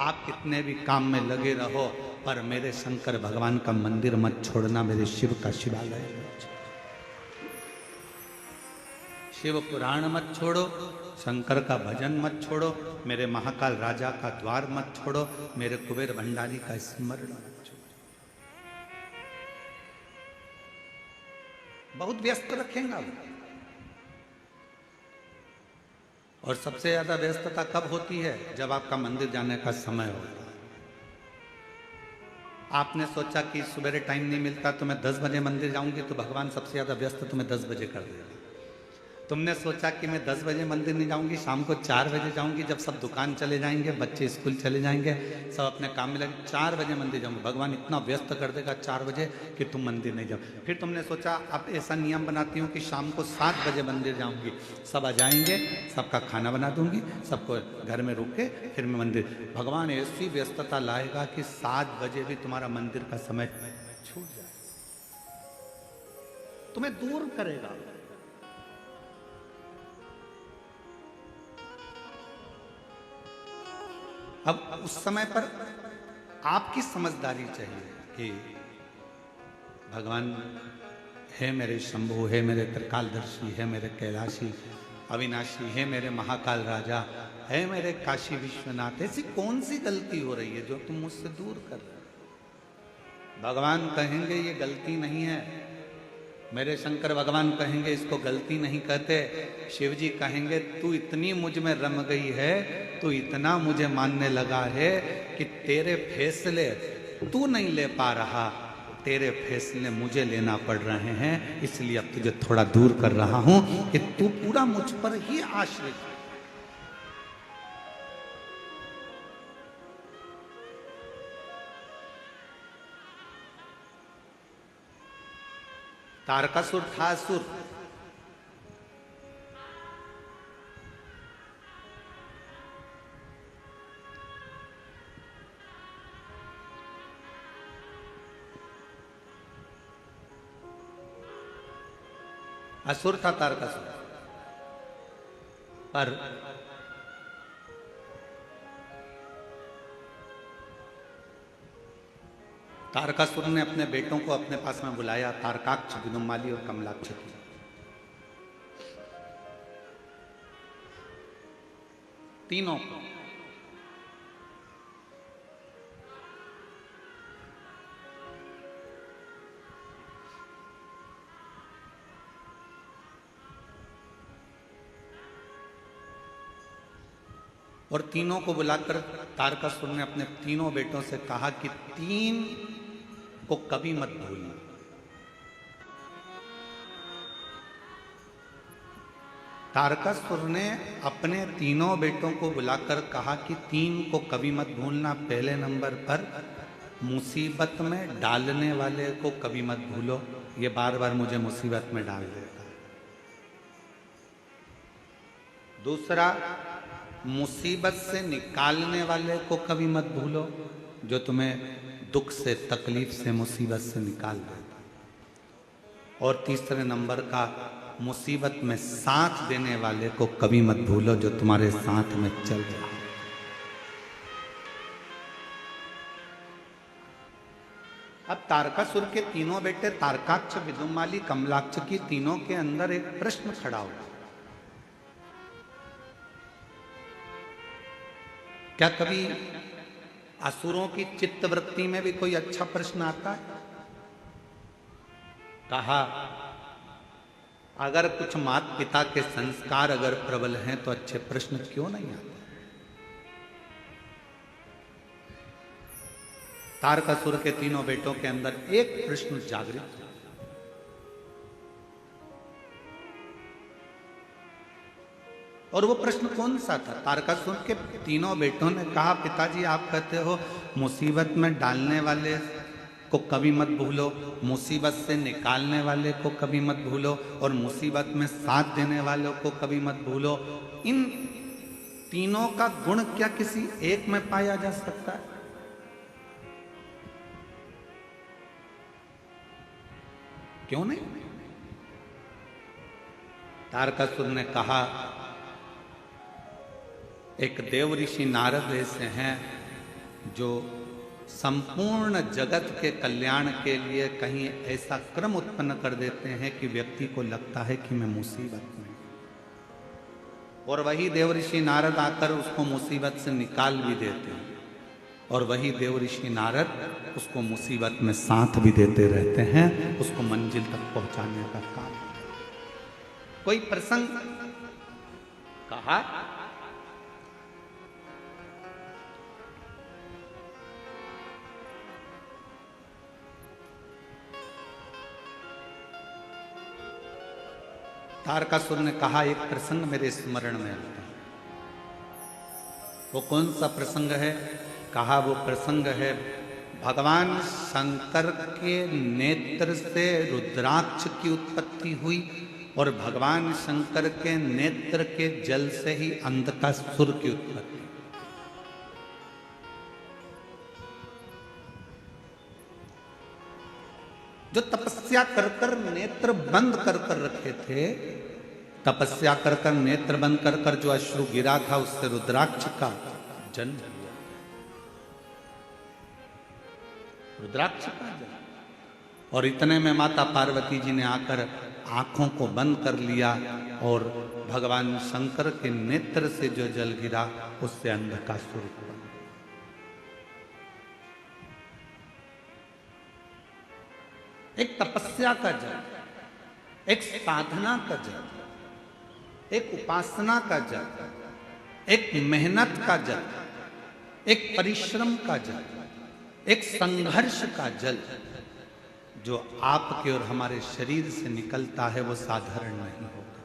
आप कितने भी काम में लगे रहो, पर मेरे शंकर भगवान का मंदिर मत छोड़ना, मेरे शिव का शिवालय मत छोड़ो, शिव पुराण मत छोड़ो, शंकर का भजन मत छोड़ो, मेरे महाकाल राजा का द्वार मत छोड़ो, मेरे कुबेर भंडारी का स्मरण मत छोड़ो। बहुत व्यस्त रखेगा वो। और सबसे ज्यादा व्यस्तता कब होती है? जब आपका मंदिर जाने का समय होता है। आपने सोचा कि सवेरे टाइम नहीं मिलता तो मैं 10 बजे मंदिर जाऊंगी, तो भगवान सबसे ज्यादा व्यस्त तुम्हें 10 बजे कर देगा। तुमने सोचा कि मैं 10 बजे मंदिर नहीं जाऊंगी, शाम को 4 बजे जाऊंगी, जब सब दुकान चले जाएंगे, बच्चे स्कूल चले जाएंगे, सब अपने काम में लगे, 4 बजे मंदिर जाऊंगी, भगवान इतना व्यस्त कर देगा 4 बजे कि तुम मंदिर नहीं जाओ। फिर तुमने सोचा अब ऐसा नियम बनाती हूँ कि शाम को 7 बजे मंदिर जाऊंगी, सब आ जाएंगे, सबका खाना बना दूंगी, सबको घर में रुक के फिर मैं मंदिर। भगवान ऐसी व्यस्तता लाएगा कि 7 बजे भी तुम्हारा मंदिर का समय छूट जाए, तुम्हें दूर करेगा। अब उस समय पर आपकी समझदारी चाहिए कि भगवान है मेरे शंभु, है मेरे त्रिकालदर्शी, है मेरे कैलाशी अविनाशी, है मेरे महाकाल राजा, है मेरे काशी विश्वनाथ, ऐसी कौन सी गलती हो रही है जो तुम मुझसे दूर कर रहे हो? भगवान कहेंगे ये गलती नहीं है, मेरे शंकर भगवान कहेंगे इसको गलती नहीं कहते। शिव जी कहेंगे तू इतनी मुझ में रम गई है, तू इतना मुझे मानने लगा है कि तेरे फैसले तू नहीं ले पा रहा, तेरे फैसले मुझे लेना पड़ रहे हैं, इसलिए अब तुझे थोड़ा दूर कर रहा हूं कि तू पूरा मुझ पर ही आश्रित है। तारकासुर था असुर, असुर था तारकासुर, पर तारकासुर ने अपने बेटों को अपने पास में बुलाया, तारकाक्ष, विदुमाली और कमलाक्ष की। तीनों को और तीनों को बुलाकर तारकासुर ने अपने तीनों बेटों से कहा कि 3 को कभी मत भूलना। तारकासुर ने अपने तीनों बेटों को बुलाकर कहा कि 3 को कभी मत भूलना। पहले नंबर पर मुसीबत में डालने वाले को कभी मत भूलो, ये बार बार मुझे मुसीबत में डाल देता है। दूसरा, मुसीबत से निकालने वाले को कभी मत भूलो, जो तुम्हें दुख से, तकलीफ से, मुसीबत से निकाल देता। और तीसरे नंबर का, मुसीबत में साथ देने वाले को कभी मत भूलो, जो तुम्हारे साथ में चल रहा है। अब तारकासुर के तीनों बेटे तारकाक्ष, विदुमाली, कमलाक्ष की तीनों के अंदर एक प्रश्न खड़ा हुआ। क्या कभी असुरों की चित्तवृत्ति में भी कोई अच्छा प्रश्न आता है? कहा अगर कुछ माता पिता के संस्कार अगर प्रबल हैं तो अच्छे प्रश्न क्यों नहीं आते? तारकासुर के तीनों बेटों के अंदर एक प्रश्न जागृत था। और वो प्रश्न कौन सा था? तारकासुर के तीनों बेटों ने कहा पिताजी आप कहते हो मुसीबत में डालने वाले को कभी मत भूलो, मुसीबत से निकालने वाले को कभी मत भूलो, और मुसीबत में साथ देने वालों को कभी मत भूलो। इन तीनों का गुण क्या किसी एक में पाया जा सकता है? क्यों नहीं? तारकासुर ने कहा एक देव ऋषि नारद ऐसे हैं जो संपूर्ण जगत के कल्याण के लिए कहीं ऐसा क्रम उत्पन्न कर देते हैं कि व्यक्ति को लगता है कि मैं मुसीबत में, और वही देवऋषि नारद आकर उसको मुसीबत से निकाल भी देते हैं, और वही देवऋषि नारद उसको मुसीबत में साथ भी देते रहते हैं, उसको मंजिल तक पहुंचाने का काम। कोई प्रसंग कहा तारकासुर ने कहा, एक प्रसंग मेरे स्मरण में आता है। वो कौन सा प्रसंग है? कहा वो प्रसंग है भगवान शंकर के नेत्र से रुद्राक्ष की उत्पत्ति हुई और भगवान शंकर के नेत्र के जल से ही अंधकासुर की उत्पत्ति। जो तपस्या कर कर नेत्र बंद कर कर रखे थे, तपस्या कर कर नेत्र बंद कर कर जो अश्रु गिरा था, उससे रुद्राक्ष का जन्म हुआ। रुद्राक्ष का जन्म। और इतने में माता पार्वती जी ने आकर आंखों को बंद कर लिया और भगवान शंकर के नेत्र से जो जल गिरा उससे अंधकासुर हुआ। एक तपस्या का जल, एक साधना का जल, एक उपासना का जल, एक मेहनत का जल, एक परिश्रम का जल, एक संघर्ष का जल जो आपके और हमारे शरीर से निकलता है, वो साधारण नहीं होगा।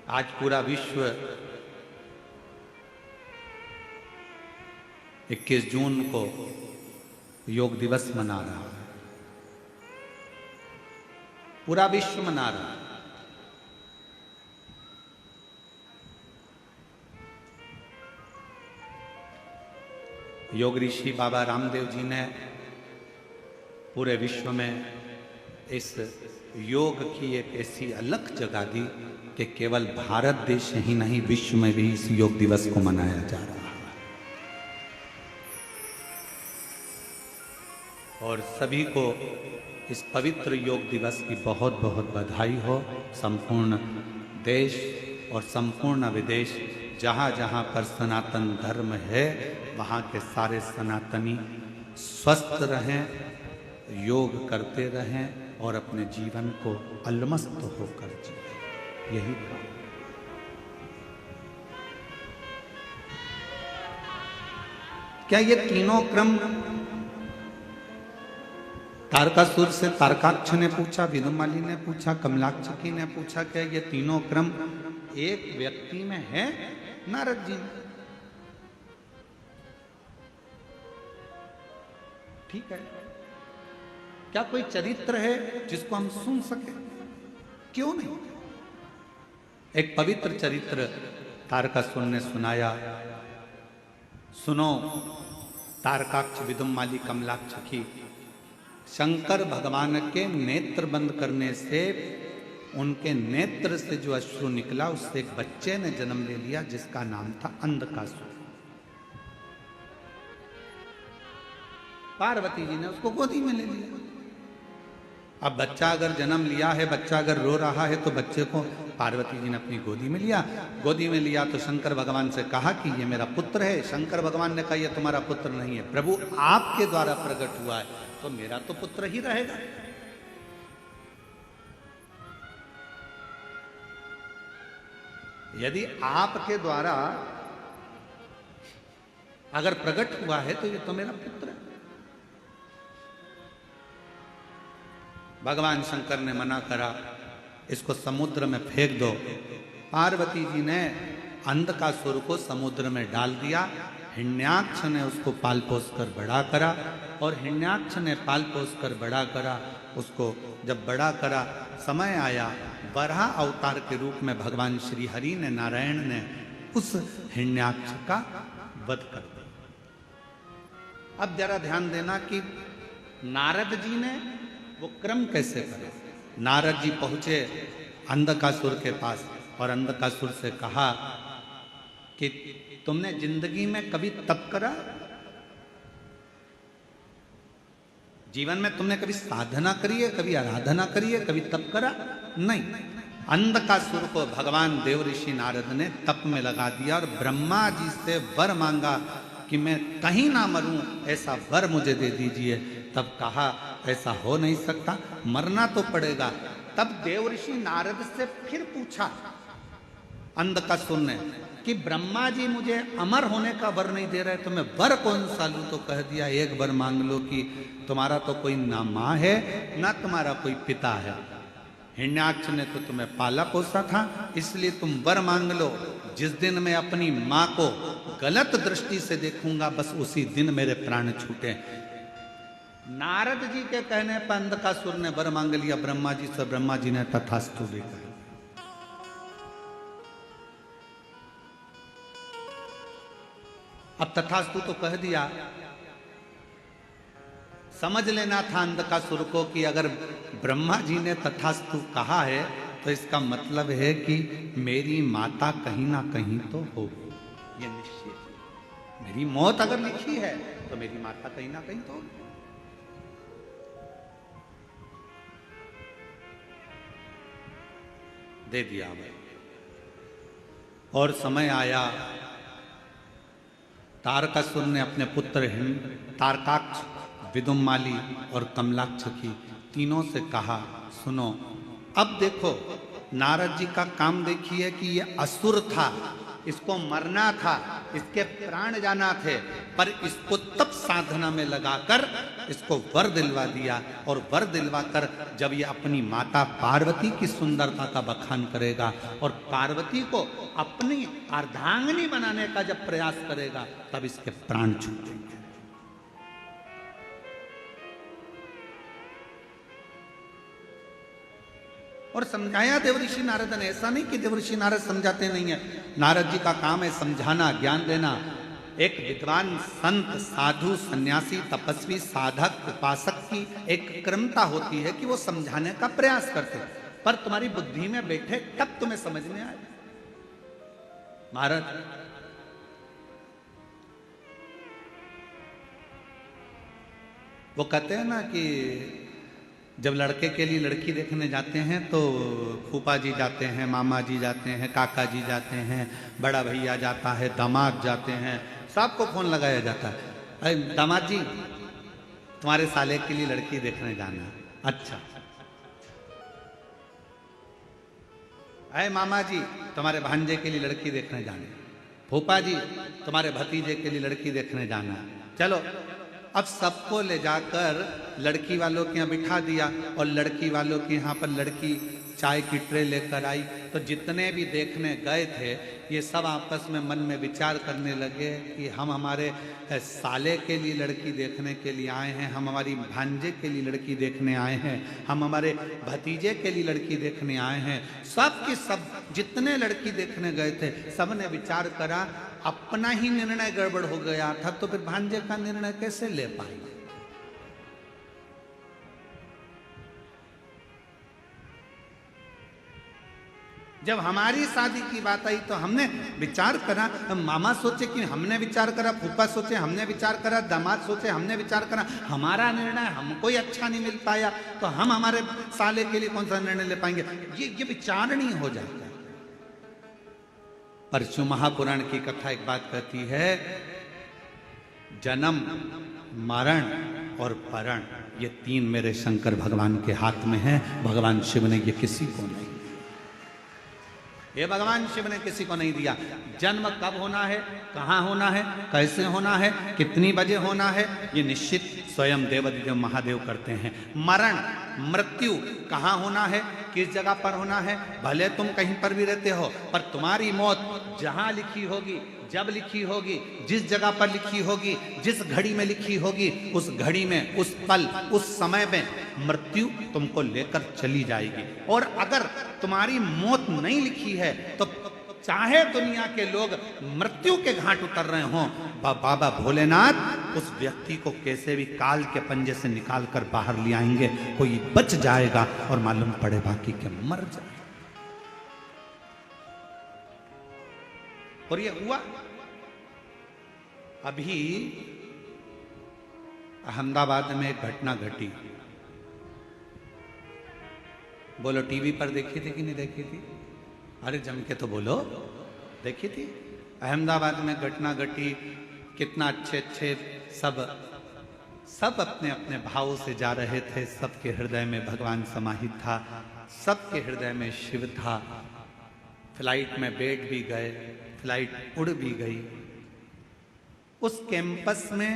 आज पूरा विश्व 21 जून को योग दिवस मना रहा है। पूरा विश्व मना रहा है। योग ऋषि बाबा रामदेव जी ने पूरे विश्व में इस योग की एक ऐसी अलग जगह दी कि केवल भारत देश ही नहीं, विश्व में भी इस योग दिवस को मनाया जा रहा है। और सभी को इस पवित्र योग दिवस की बहुत बहुत बधाई हो। संपूर्ण देश और संपूर्ण विदेश, जहाँ जहाँ पर सनातन धर्म है, वहाँ के सारे सनातनी स्वस्थ रहें, योग करते रहें और अपने जीवन को अलमस्त होकर जिए। यही काम। क्या ये तीनों क्रम तारकासुर से तारकाक्ष ने पूछा, विदुमाली ने पूछा, कमलाक्षकी ने पूछा, क्या ये तीनों क्रम एक व्यक्ति में है? नारद जी ने। ठीक है, क्या कोई चरित्र है जिसको हम सुन सके? क्यों नहीं? एक पवित्र चरित्र तारकासुर ने सुनाया। सुनो तारकाक्ष, विदुमाली, कमलाक्षकी, शंकर भगवान के नेत्र बंद करने से उनके नेत्र से जो अश्रु निकला, उससे एक बच्चे ने जन्म ले लिया जिसका नाम था अंधकासुर। पार्वती जी ने उसको गोदी में ले लिया। अब बच्चा अगर जन्म लिया है, बच्चा अगर रो रहा है, तो बच्चे को पार्वती जी ने अपनी गोदी में लिया। गोदी में लिया तो शंकर भगवान से कहा कि ये मेरा पुत्र है। शंकर भगवान ने कहा ये तुम्हारा पुत्र नहीं है, प्रभु आपके द्वारा प्रकट हुआ है, तो मेरा तो पुत्र ही रहेगा। यदि आपके द्वारा अगर प्रकट हुआ है तो ये तो मेरा पुत्र है। भगवान शंकर ने मना करा, इसको समुद्र में फेंक दो। पार्वती जी ने अंधकासुर को समुद्र में डाल दिया। हिरण्याक्ष ने उसको पाल पोस कर बड़ा करा, और हिरण्याक्ष ने पाल पोस कर बड़ा करा। उसको जब बड़ा करा, समय आया, वराह अवतार के रूप में भगवान श्री हरि ने, नारायण ने उस हिरण्याक्ष का वध कर दिया। अब जरा ध्यान देना कि नारद जी ने वो क्रम कैसे करे। नारद जी पहुंचे अंधकासुर के पास और अंधकासुर से कहा कि तुमने जिंदगी में कभी तप करा? जीवन में तुमने कभी साधना करी है, कभी आराधना करी है, कभी तप करा? नहीं। अंधकासुर को भगवान देव ऋषि नारद ने तप में लगा दिया और ब्रह्मा जी से वर मांगा कि मैं कहीं ना मरूं, ऐसा वर मुझे दे दीजिए। तब कहा ऐसा हो नहीं सकता, मरना तो पड़ेगा। तब देव ऋषि नारद से फिर पूछा अंधकासुर ने कि ब्रह्मा जी मुझे अमर होने का वर नहीं दे रहे, तो मैं वर कौन सा लूं? तो कह दिया एक वर मांग लो कि तुम्हारा तो कोई ना माँ है ना तुम्हारा कोई पिता है, हिरण्याक्ष ने तो तुम्हें पाला पोसा था, इसलिए तुम वर मांग लो। जिस दिन मैं अपनी माँ को गलत दृष्टि से देखूंगा, बस उसी दिन मेरे प्राण छूटे। नारद जी के कहने पर अंधकासुर ने वर मांग लिया ब्रह्मा जी से। ब्रह्मा जी ने तथास्तु भी कहा। अब तथास्तु तो कह दिया, समझ लेना था अंधकासुर को कि अगर ब्रह्मा जी ने तथास्तु कहा है तो इसका मतलब है कि मेरी माता कहीं ना कहीं तो होगी, ये निश्चित है। मेरी मौत अगर लिखी है तो मेरी माता कहीं ना कहीं तो होगी। दे दिया भाई। और समय आया, तारकासुर ने अपने पुत्र तारकाक्ष, विदुम्माली और कमलाक्ष की तीनों से कहा, सुनो अब देखो, नारद जी का काम देखिए कि ये असुर था, इसको मरना था, इसके प्राण जाना थे, पर इसको तप साधना में लगाकर इसको वर दिलवा दिया। और वर दिलवाकर जब ये अपनी माता पार्वती की सुंदरता का बखान करेगा और पार्वती को अपनी अर्धांगिनी बनाने का जब प्रयास करेगा, तब इसके प्राण छूटेंगे। और समझाया देवऋषि नारद ने। ऐसा नहीं कि देवऋषि नारद समझाते नहीं है, नारद जी का काम है समझाना, ज्ञान देना। एक विद्वान संत, साधु, सन्यासी, तपस्वी, साधक, उपासक की एक क्रमता होती है कि वो समझाने का प्रयास करते हैं, पर तुम्हारी बुद्धि में बैठे तब तुम्हें समझ में आए। महाराज वो कहते हैं ना कि जब लड़के के लिए लड़की देखने जाते हैं तो फूफा जी जाते हैं, मामा जी जाते हैं, काका जी जाते हैं, बड़ा भैया जाता है, दामाद जाते हैं, सबको फोन लगाया जाता है, अरे दामाद जी तुम्हारे साले के लिए लड़की देखने जाना। अच्छा। अरे मामा जी तुम्हारे भांजे के लिए लड़की देखने जाना। फूफा जी तुम्हारे भतीजे के लिए लड़की देखने जाना। चलो, अब सबको ले जाकर लड़की वालों के यहाँ बिठा दिया और लड़की वालों के यहाँ पर लड़की चाय की ट्रे लेकर आई। तो जितने भी देखने गए थे ये सब आपस में मन में विचार करने लगे कि हम हमारे साले के लिए लड़की देखने के लिए आए हैं, हम हमारी भांजे के लिए लड़की देखने आए हैं, हम हमारे भतीजे के लिए लड़की देखने आए हैं। सब के सब जितने लड़की देखने गए थे सब ने विचार करा, अपना ही निर्णय गड़बड़ हो गया था, तो फिर भांजे का निर्णय कैसे ले पाएंगे। जब हमारी शादी की बात आई तो हमने विचार करा, मामा सोचे कि हमने विचार करा, फूफा सोचे हमने विचार करा, दामाद सोचे हमने विचार करा, हमारा निर्णय हमको ही अच्छा नहीं मिल पाया तो हम हमारे साले के लिए कौन सा निर्णय ले पाएंगे। ये विचारणीय हो जाता है। परशु महापुराण की कथा एक बात कहती है, जन्म, मरण और परण ये तीन मेरे शंकर भगवान के हाथ में है। भगवान शिव ने ये किसी को नहीं, ये भगवान शिव ने किसी को नहीं दिया। जन्म कब होना है, कहाँ होना है, कैसे होना है, कितनी बजे होना है, ये निश्चित स्वयं देवाधिदेव महादेव करते हैं। मरण, मृत्यु कहाँ होना है, किस जगह पर होना है, भले तुम कहीं पर भी रहते हो पर तुम्हारी मौत जहाँ लिखी होगी, जब लिखी होगी, जिस जगह पर लिखी होगी, जिस घड़ी में लिखी होगी, उस घड़ी में, उस पल, उस समय में मृत्यु तुमको लेकर चली जाएगी। और अगर तुम्हारी मौत नहीं लिखी है तो चाहे दुनिया के लोग मृत्यु के घाट उतर रहे हों, बाबा भोलेनाथ उस व्यक्ति को कैसे भी काल के पंजे से निकाल कर बाहर ले आएंगे। कोई बच जाएगा और मालूम पड़े बाकी के मर जाए। और ये हुआ अभी अहमदाबाद में एक घटना घटी। बोलो टीवी पर देखी थी कि नहीं देखी थी? अरे जम के तो बोलो, देखी थी। अहमदाबाद में घटना घटी। कितना अच्छे अच्छे सब अपने अपने भावों से जा रहे थे। सबके हृदय में भगवान समाहित था, सबके हृदय में शिव था। फ्लाइट में बैठ भी गए, फ्लाइट उड़ भी गई। उस कैंपस में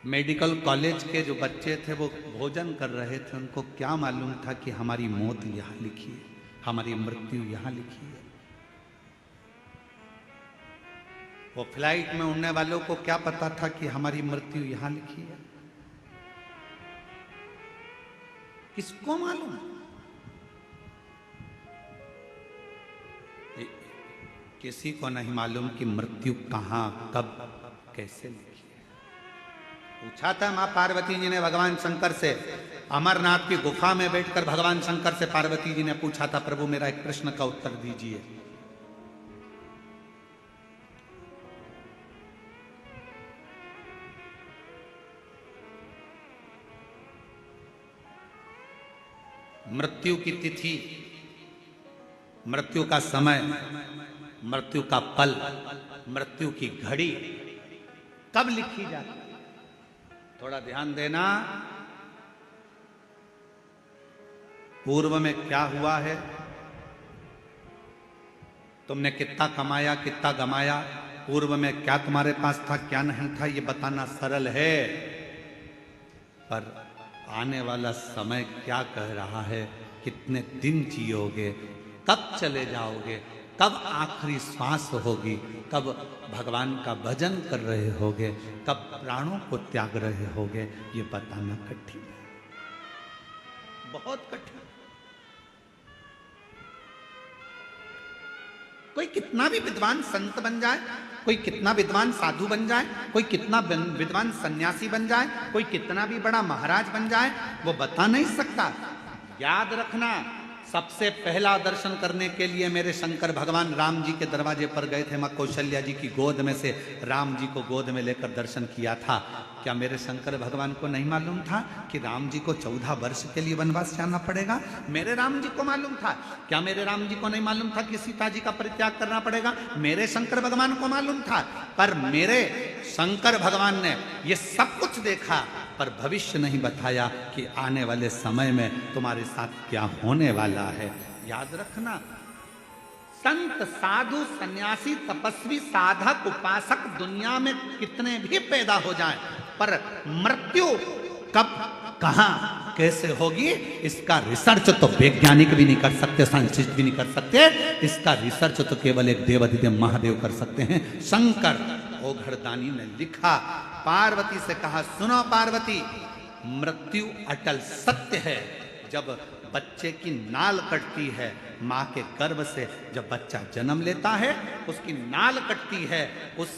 मेडिकल कॉलेज के जो बच्चे थे वो भोजन कर रहे थे। उनको क्या मालूम था कि हमारी मौत यहाँ लिखी है, हमारी मृत्यु यहाँ लिखी है। वो फ्लाइट में उड़ने वालों को क्या पता था कि हमारी मृत्यु यहाँ लिखी है? किसको मालूम? किसी को नहीं मालूम कि मृत्यु कहां, कब, कैसे लिखी है। पूछा था मां पार्वती जी ने भगवान शंकर से, अमरनाथ की गुफा में बैठकर भगवान शंकर से पार्वती जी ने पूछा था, प्रभु मेरा एक प्रश्न का उत्तर दीजिए। मृत्यु की तिथि, मृत्यु का समय, मृत्यु का पल, मृत्यु की घड़ी कब लिखी जाती है? थोड़ा ध्यान देना। पूर्व में क्या हुआ है, तुमने कितना कमाया, कितना गमाया, पूर्व में क्या तुम्हारे पास था, क्या नहीं था, ये बताना सरल है। पर आने वाला समय क्या कह रहा है, कितने दिन जियोगे, कब चले जाओगे, कब आखिरी श्वास होगी, कब भगवान का भजन कर रहे होगे, कब प्राणों को त्याग रहे होगे, ये बताना कठिन है, बहुत कठिन। कोई कितना भी विद्वान संत बन जाए, कोई कितना विद्वान साधु बन जाए, कोई कितना विद्वान सन्यासी बन जाए, कोई कितना भी बड़ा महाराज बन जाए, वो बता नहीं सकता। याद रखना, सबसे पहला दर्शन करने के लिए मेरे शंकर भगवान राम जी के दरवाजे पर गए थे। मां कौशल्या जी की गोद में से राम जी को गोद में लेकर दर्शन किया था। क्या मेरे शंकर भगवान को नहीं मालूम था कि राम जी को 14 वर्ष के लिए वनवास जाना पड़ेगा? मेरे राम जी को मालूम था। क्या मेरे राम जी को नहीं मालूम था कि सीता जी का परित्याग करना पड़ेगा? मेरे शंकर भगवान को मालूम था। पर मेरे शंकर भगवान ने ये सब कुछ देखा, पर भविष्य नहीं बताया कि आने वाले समय में तुम्हारे साथ क्या होने वाला है। याद रखना, संत, साधु, सन्यासी, तपस्वी, साधक, उपासक दुनिया में कितने भी पैदा हो जाएं, पर मृत्यु कब, कहां, कैसे होगी, इसका रिसर्च तो वैज्ञानिक भी नहीं कर सकते, साइंटिस्ट भी नहीं कर सकते। इसका रिसर्च तो केवल एक देवाधिदेव महादेव कर सकते हैं। शंकर ओघड़दानी ने लिखा, पार्वती से कहा, सुनो पार्वती, मृत्यु अटल सत्य है। जब बच्चे की नाल कटती है, मां के गर्भ से जब बच्चा जन्म लेता है, उसकी नाल कटती है, उस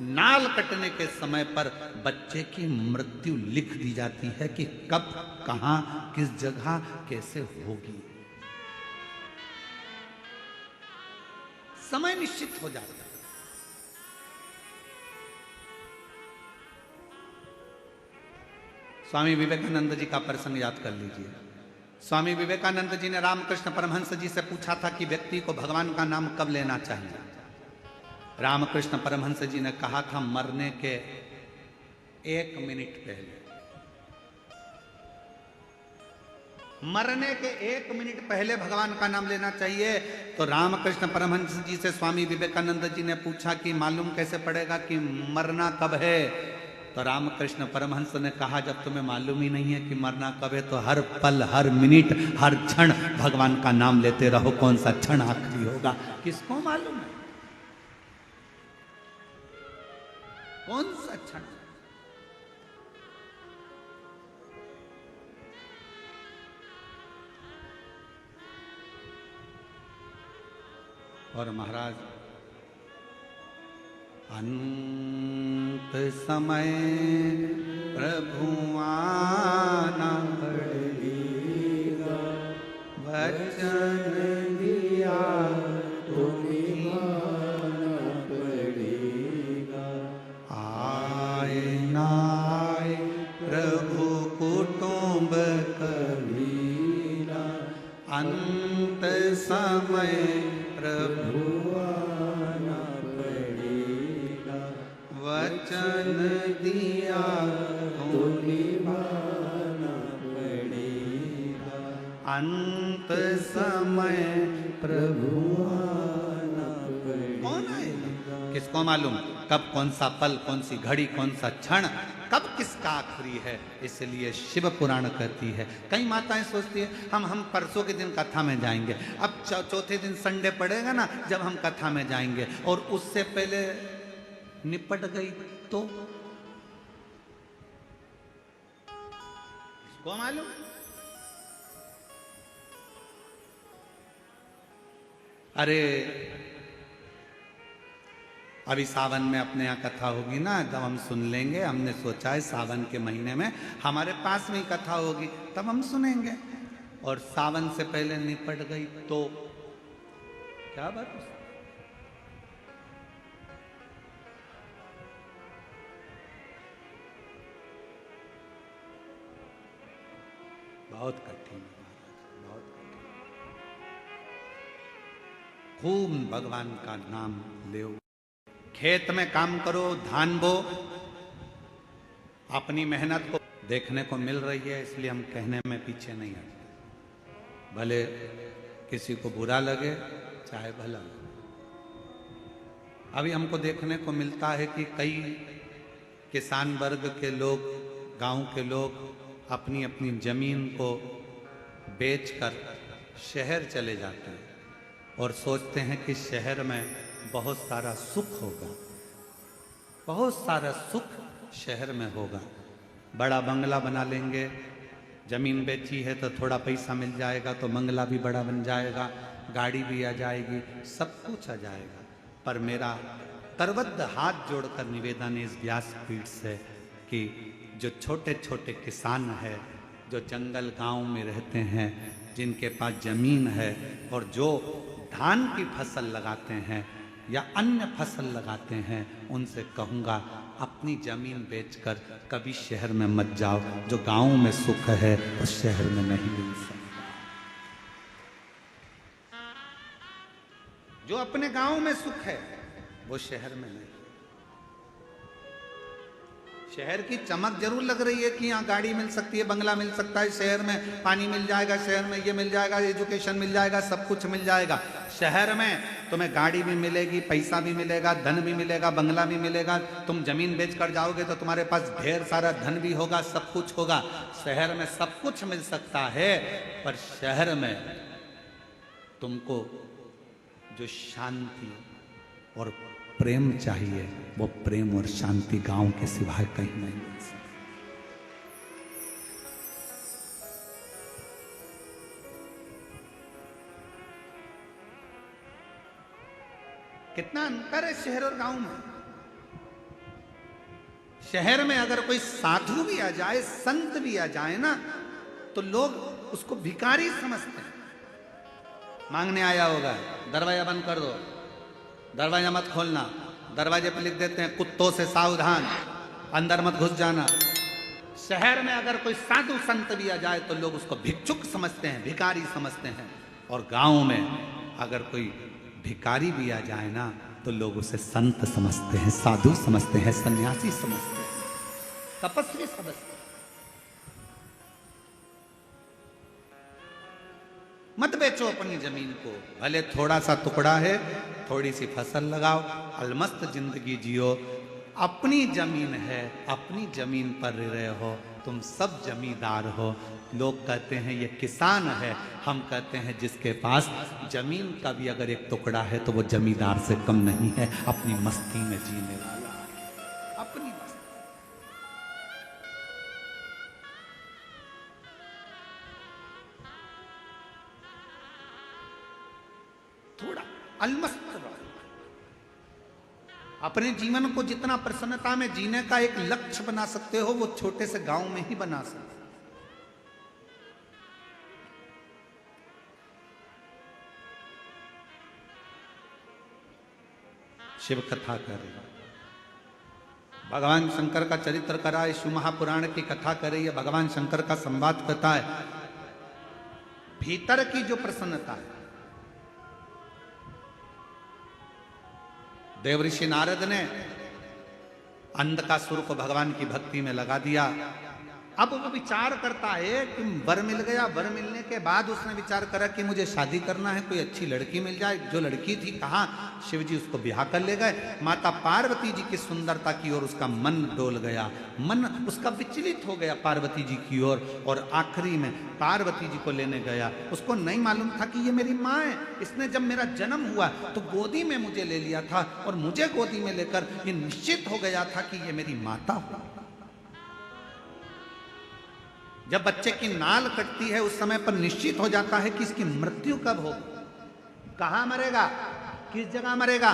नाल कटने के समय पर बच्चे की मृत्यु लिख दी जाती है कि कब, कहां, किस जगह, कैसे होगी। समय निश्चित हो जाता है। स्वामी विवेकानंद जी का प्रसंग याद कर लीजिए। स्वामी विवेकानंद जी ने रामकृष्ण परमहंस जी से पूछा था कि व्यक्ति को भगवान का नाम कब लेना चाहिए। रामकृष्ण परमहंस जी ने कहा था, मरने के 1 मिनट पहले। मरने के 1 मिनट पहले भगवान का नाम लेना चाहिए। तो रामकृष्ण परमहंस जी से स्वामी विवेकानंद जी ने पूछा कि मालूम कैसे पड़ेगा कि मरना कब है? तो रामकृष्ण परमहंस ने कहा, जब तुम्हें मालूम ही नहीं है कि मरना कब है, तो हर पल, हर मिनट, हर क्षण भगवान का नाम लेते रहो। कौन सा क्षण आखिरी होगा, किसको मालूम है? कौन सा क्षण? और महाराज, अंत समय प्रभु आना पड़ेगा, वचन दिया तुम्हें मानना पड़ेगा। समय प्रभु आना पड़ेगा, वचन दिया तो निभाना पड़ेगा, अंत समय प्रभु आना पड़ेगा। कौन आएगा किसको मालूम, कब कौन सा पल, कौन सी घड़ी, कौन सा क्षण, कब किसका आखिरी है। इसलिए शिव पुराण कहती है। कई माताएं सोचती है हम परसों के दिन कथा में जाएंगे, अब चौथे दिन संडे पड़ेगा ना जब हम कथा में जाएंगे, और उससे पहले निपट गई तो इसको मालूम। अरे अभी सावन में अपने यहाँ कथा होगी ना, तब हम सुन लेंगे। हमने सोचा है सावन के महीने में हमारे पास में ही कथा होगी, तब हम सुनेंगे। और सावन से पहले निपट गई तो क्या बात। बहुत कठिन, बहुत कठिन। खूब भगवान का नाम ले, खेत में काम करो, धान बो, अपनी मेहनत को देखने को मिल रही है, इसलिए हम कहने में पीछे नहीं हटते, भले किसी को बुरा लगे चाहे भला लगे। अभी हमको देखने को मिलता है कि कई किसान वर्ग के लोग, गांव के लोग अपनी अपनी जमीन को बेचकर शहर चले जाते हैं और सोचते हैं कि शहर में बहुत सारा सुख होगा, बहुत सारा सुख शहर में होगा। बड़ा बंगला बना लेंगे, जमीन बेची है तो थोड़ा पैसा मिल जाएगा तो बंगला भी बड़ा बन जाएगा, गाड़ी भी आ जाएगी, सब कुछ आ जाएगा। पर मेरा करबद्ध हाथ जोड़कर निवेदन है इस व्यासपीठ से कि जो छोटे छोटे किसान हैं, जो जंगल गांव में रहते हैं, जिनके पास जमीन है और जो धान की फसल लगाते हैं या अन्य फसल लगाते हैं, उनसे कहूँगा अपनी जमीन बेचकर कभी शहर में मत जाओ। जो गांव में सुख है उस शहर में नहीं मिल सकता। जो अपने गांव में सुख है वो शहर में नहीं। शहर की चमक जरूर लग रही है कि यहाँ गाड़ी मिल सकती है, बंगला मिल सकता है, शहर में पानी मिल जाएगा, शहर में ये मिल जाएगा, एजुकेशन मिल जाएगा, सब कुछ मिल जाएगा। शहर में तुम्हें गाड़ी भी मिलेगी, पैसा भी मिलेगा, धन भी मिलेगा, बंगला भी मिलेगा। तुम जमीन बेच कर जाओगे तो तुम्हारे पास ढेर सारा धन भी होगा, सब कुछ होगा। शहर में सब कुछ मिल सकता है, पर शहर में तुमको जो शांति और प्रेम चाहिए, वो प्रेम और शांति गांव के सिवाय कहीं नहीं मिल सकती। कितना अंतर है शहर और गांव में। शहर में अगर कोई साधु भी आ जाए, संत भी आ जाए ना, तो लोग उसको भिखारी समझते हैं। मांगने आया होगा, दरवाजा बंद कर दो, दरवाजा मत खोलना, दरवाजे पर लिख देते हैं कुत्तों से सावधान, अंदर मत घुस जाना। शहर में अगर कोई साधु संत भी आ जाए तो लोग उसको भिक्षुक समझते हैं, भिखारी समझते हैं। और गांव में अगर कोई भिखारी भी आ जाए ना तो लोग उसे संत समझते हैं, साधु समझते हैं, सन्यासी समझते हैं, तपस्वी समझते हैं। मत बेचो अपनी जमीन को, भले थोड़ा सा टुकड़ा है, थोड़ी सी फसल लगाओ, अलमस्त जिंदगी जियो। अपनी जमीन है, अपनी जमीन पर रहे हो, तुम सब जमींदार हो। लोग कहते हैं ये किसान है, हम कहते हैं जिसके पास जमीन का भी अगर एक टुकड़ा है तो वो जमींदार से कम नहीं है, अपनी मस्ती में जीने वाला, अपनी मस्ती। थोड़ा अलमस्त अपने जीवन को जितना प्रसन्नता में जीने का एक लक्ष्य बना सकते हो, वो छोटे से गांव में ही बना सकते। शिव कथा करे, भगवान शंकर का चरित्र करा है, शिव महापुराण की कथा कर रही है, भगवान शंकर का संवाद करता है। भीतर की जो प्रसन्नता है देवऋषि नारद ने अंधकासुर को भगवान की भक्ति में लगा दिया। अब वो विचार करता है कि वर मिल गया, वर मिलने के बाद उसने विचार करा कि मुझे शादी करना है, कोई अच्छी लड़की मिल जाए। जो लड़की थी कहाँ, शिव जी उसको ब्याह कर ले गए। माता पार्वती जी की सुंदरता की ओर उसका मन डोल गया, मन उसका विचलित हो गया पार्वती जी की ओर, और आखिरी में पार्वती जी को लेने गया। उसको नहीं मालूम था कि ये मेरी माँ है, इसने जब मेरा जन्म हुआ तो गोदी में मुझे ले लिया था, और मुझे गोदी में लेकर ये निश्चित हो गया था कि ये मेरी माता हो। जब बच्चे की नाल कटती है उस समय पर निश्चित हो जाता है कि इसकी मृत्यु कब होगी, कहां मरेगा, किस जगह मरेगा,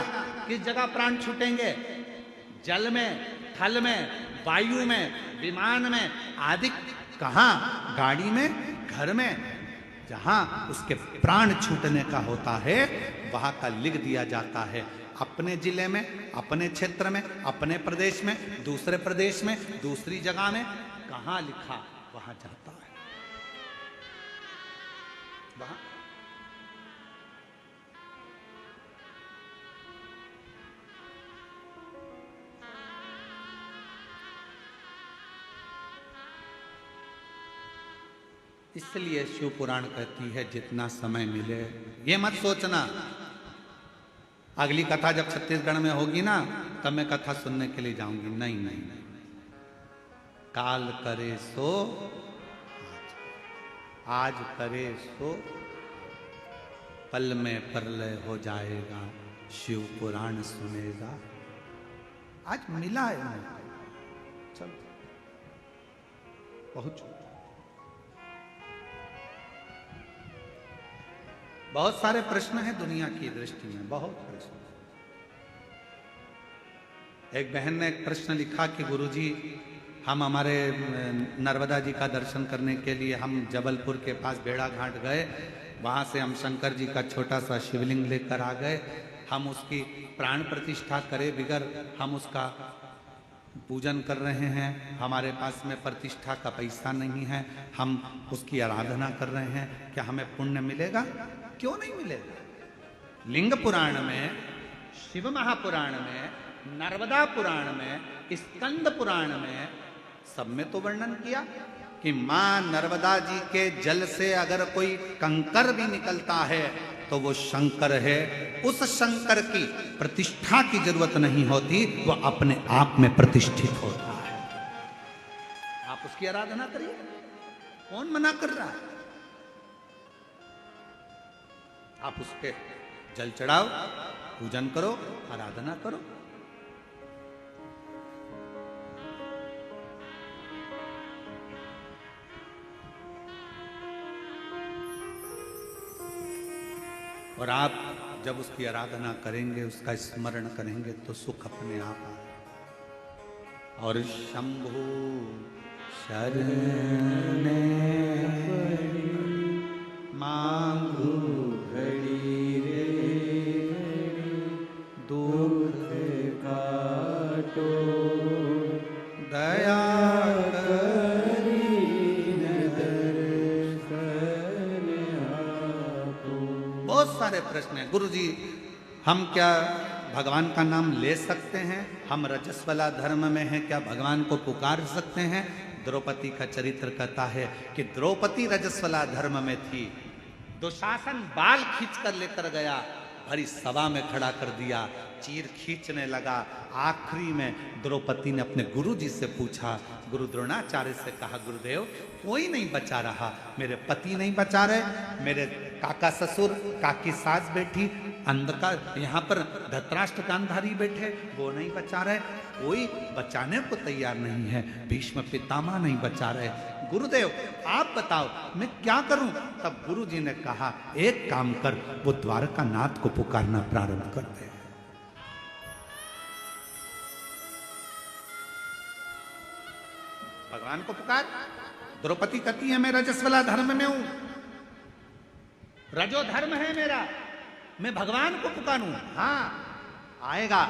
किस जगह प्राण छूटेंगे, जल में, थल में, वायु में, विमान में आदि, कहां, गाड़ी में, घर में, जहां उसके प्राण छूटने का होता है वहां का लिख दिया जाता है। अपने जिले में, अपने क्षेत्र में, अपने प्रदेश में, दूसरे प्रदेश में, दूसरी जगह में, कहां लिखा वहां जाता है। वहां इसलिए शिव पुराण कहती है जितना समय मिले, ये मत सोचना अगली कथा जब छत्तीसगढ़ में होगी ना तब मैं कथा सुनने के लिए जाऊंगी। नहीं नहीं नहीं, काल करे सो आज करे सो पल में प्रलय हो जाएगा, शिव पुराण सुनेगा। आज मिला है मैं, चल पहुंचो। बहुत सारे प्रश्न हैं दुनिया की दृष्टि में, बहुत प्रश्न। एक बहन ने एक प्रश्न लिखा कि गुरुजी हम हमारे नर्मदा जी का दर्शन करने के लिए हम जबलपुर के पास बेड़ा घाट गए, वहाँ से हम शंकर जी का छोटा सा शिवलिंग लेकर आ गए, हम उसकी प्राण प्रतिष्ठा करे बिगर हम उसका पूजन कर रहे हैं, हमारे पास में प्रतिष्ठा का पैसा नहीं है, हम उसकी आराधना कर रहे हैं, क्या हमें पुण्य मिलेगा? क्यों नहीं मिलेगा? लिंग पुराण में, शिव महापुराण में, नर्मदा पुराण में, स्कंद पुराण में सब में तो वर्णन किया कि मां नर्मदा जी के जल से अगर कोई कंकर भी निकलता है तो वो शंकर है। उस शंकर की प्रतिष्ठा की जरूरत नहीं होती, वो अपने आप में प्रतिष्ठित होता है। आप उसकी आराधना करिए, कौन मना कर रहा है? आप उस पे जल चढ़ाओ, पूजन करो, आराधना करो। और आप जब उसकी आराधना करेंगे, उसका स्मरण करेंगे तो सुख अपने आप आए। और शंभु शरण मांगू घड़ी रे, दुख काटो दया सारे प्रश्न हैं। गुरु जी हम क्या भगवान का नाम ले सकते हैं? हम रजस्वला धर्म में हैं, क्या भगवान को पुकार सकते हैं? द्रौपदी का चरित्र कहता है कि द्रौपदी रजस्वला धर्म में थी, दुशासन बाल खींच कर लेकर गया, भरी सभा में खड़ा कर दिया, चीर खींचने लगा। आखिरी में द्रौपदी ने अपने गुरु जी से पूछा, गुरु द्रोणाचार्य से कहा, गुरुदेव कोई नहीं बचा रहा, मेरे पति नहीं बचा रहे, मेरे काका ससुर, काकी सास बैठी, अंधकार यहाँ पर धृतराष्ट्र गांधारी बैठे, वो नहीं बचा रहे, कोई बचाने को तैयार नहीं है, भीष्म पितामह नहीं बचा रहे, गुरुदेव आप बताओ मैं क्या करूं? तब गुरु जी ने कहा, एक काम कर, वो द्वारका नाथ को पुकारना प्रारंभ कर दे। भगवान को पुकार। द्रौपदी कहती है मैं रजस्वला धर्म में हूं, रजो धर्म है मेरा, मैं भगवान को पुकारूं। हाँ आएगा।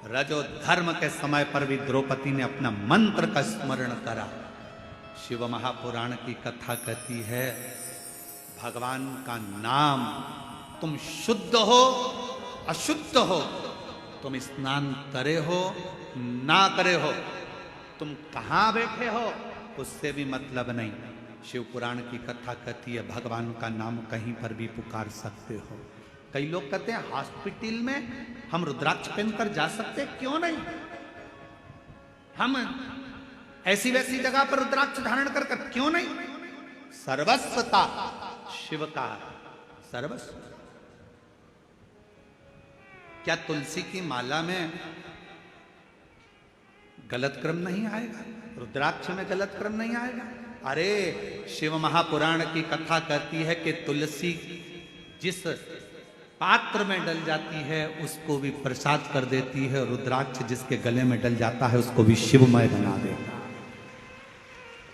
रजो धर्म के समय पर भी द्रौपदी ने अपना मंत्र का स्मरण करा। शिव महापुराण की कथा कहती है, भगवान का नाम, तुम शुद्ध हो अशुद्ध हो तुम स्नान करे हो ना करे हो, तुम कहां बैठे हो, उससे भी मतलब नहीं। शिव पुराण की कथा कहती है भगवान का नाम कहीं पर भी पुकार सकते हो। कई लोग कहते हैं हॉस्पिटल में हम रुद्राक्ष पहनकर जा सकते हैं, क्यों नहीं? हम ऐसी वैसी जगह पर रुद्राक्ष धारण कर क्यों नहीं? सर्वस्वता शिव का सर्वस्व। क्या तुलसी की माला में गलत क्रम नहीं आएगा? रुद्राक्ष में गलत क्रम नहीं आएगा? अरे शिव महापुराण की कथा कहती है कि तुलसी जिस पात्र में डल जाती है उसको भी प्रसाद कर देती है, रुद्राक्ष जिसके गले में डल जाता है उसको भी शिवमय बना देता है।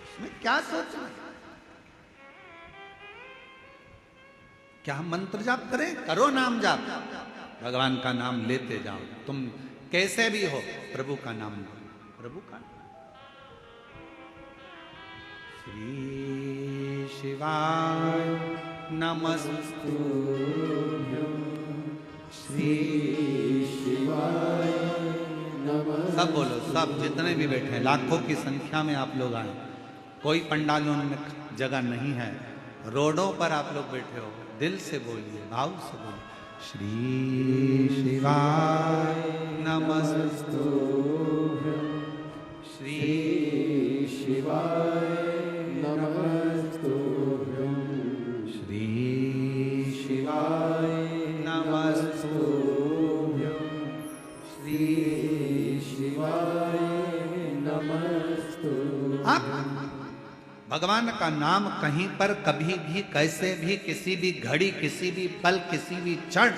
इसमें क्या सोचना? क्या हम मंत्र जाप करें? करो नाम जाप, भगवान का नाम लेते जाओ। तुम कैसे भी हो प्रभु का नाम लो, प्रभु का नाम। श्री शिवाय नमस्तुभ्यं, श्री शिवाय नमस्तुभ्यं। सब बोलो, सब जितने भी बैठे हैं, लाखों की संख्या में आप लोग आए। कोई पंडालों में जगह नहीं है, रोडों पर आप लोग बैठे हो। दिल से बोलिए, भाव से बोलिए, श्री शिवाय नमस्तुभ्यं, श्री शिवाय नमस्तुभ्यं, श्री शिवाय नमस्तुभ्यं, श्री शिवाय नमस्तुभ्यं। भगवान का नाम कहीं पर कभी भी कैसे भी किसी भी घड़ी किसी भी पल किसी भी क्षण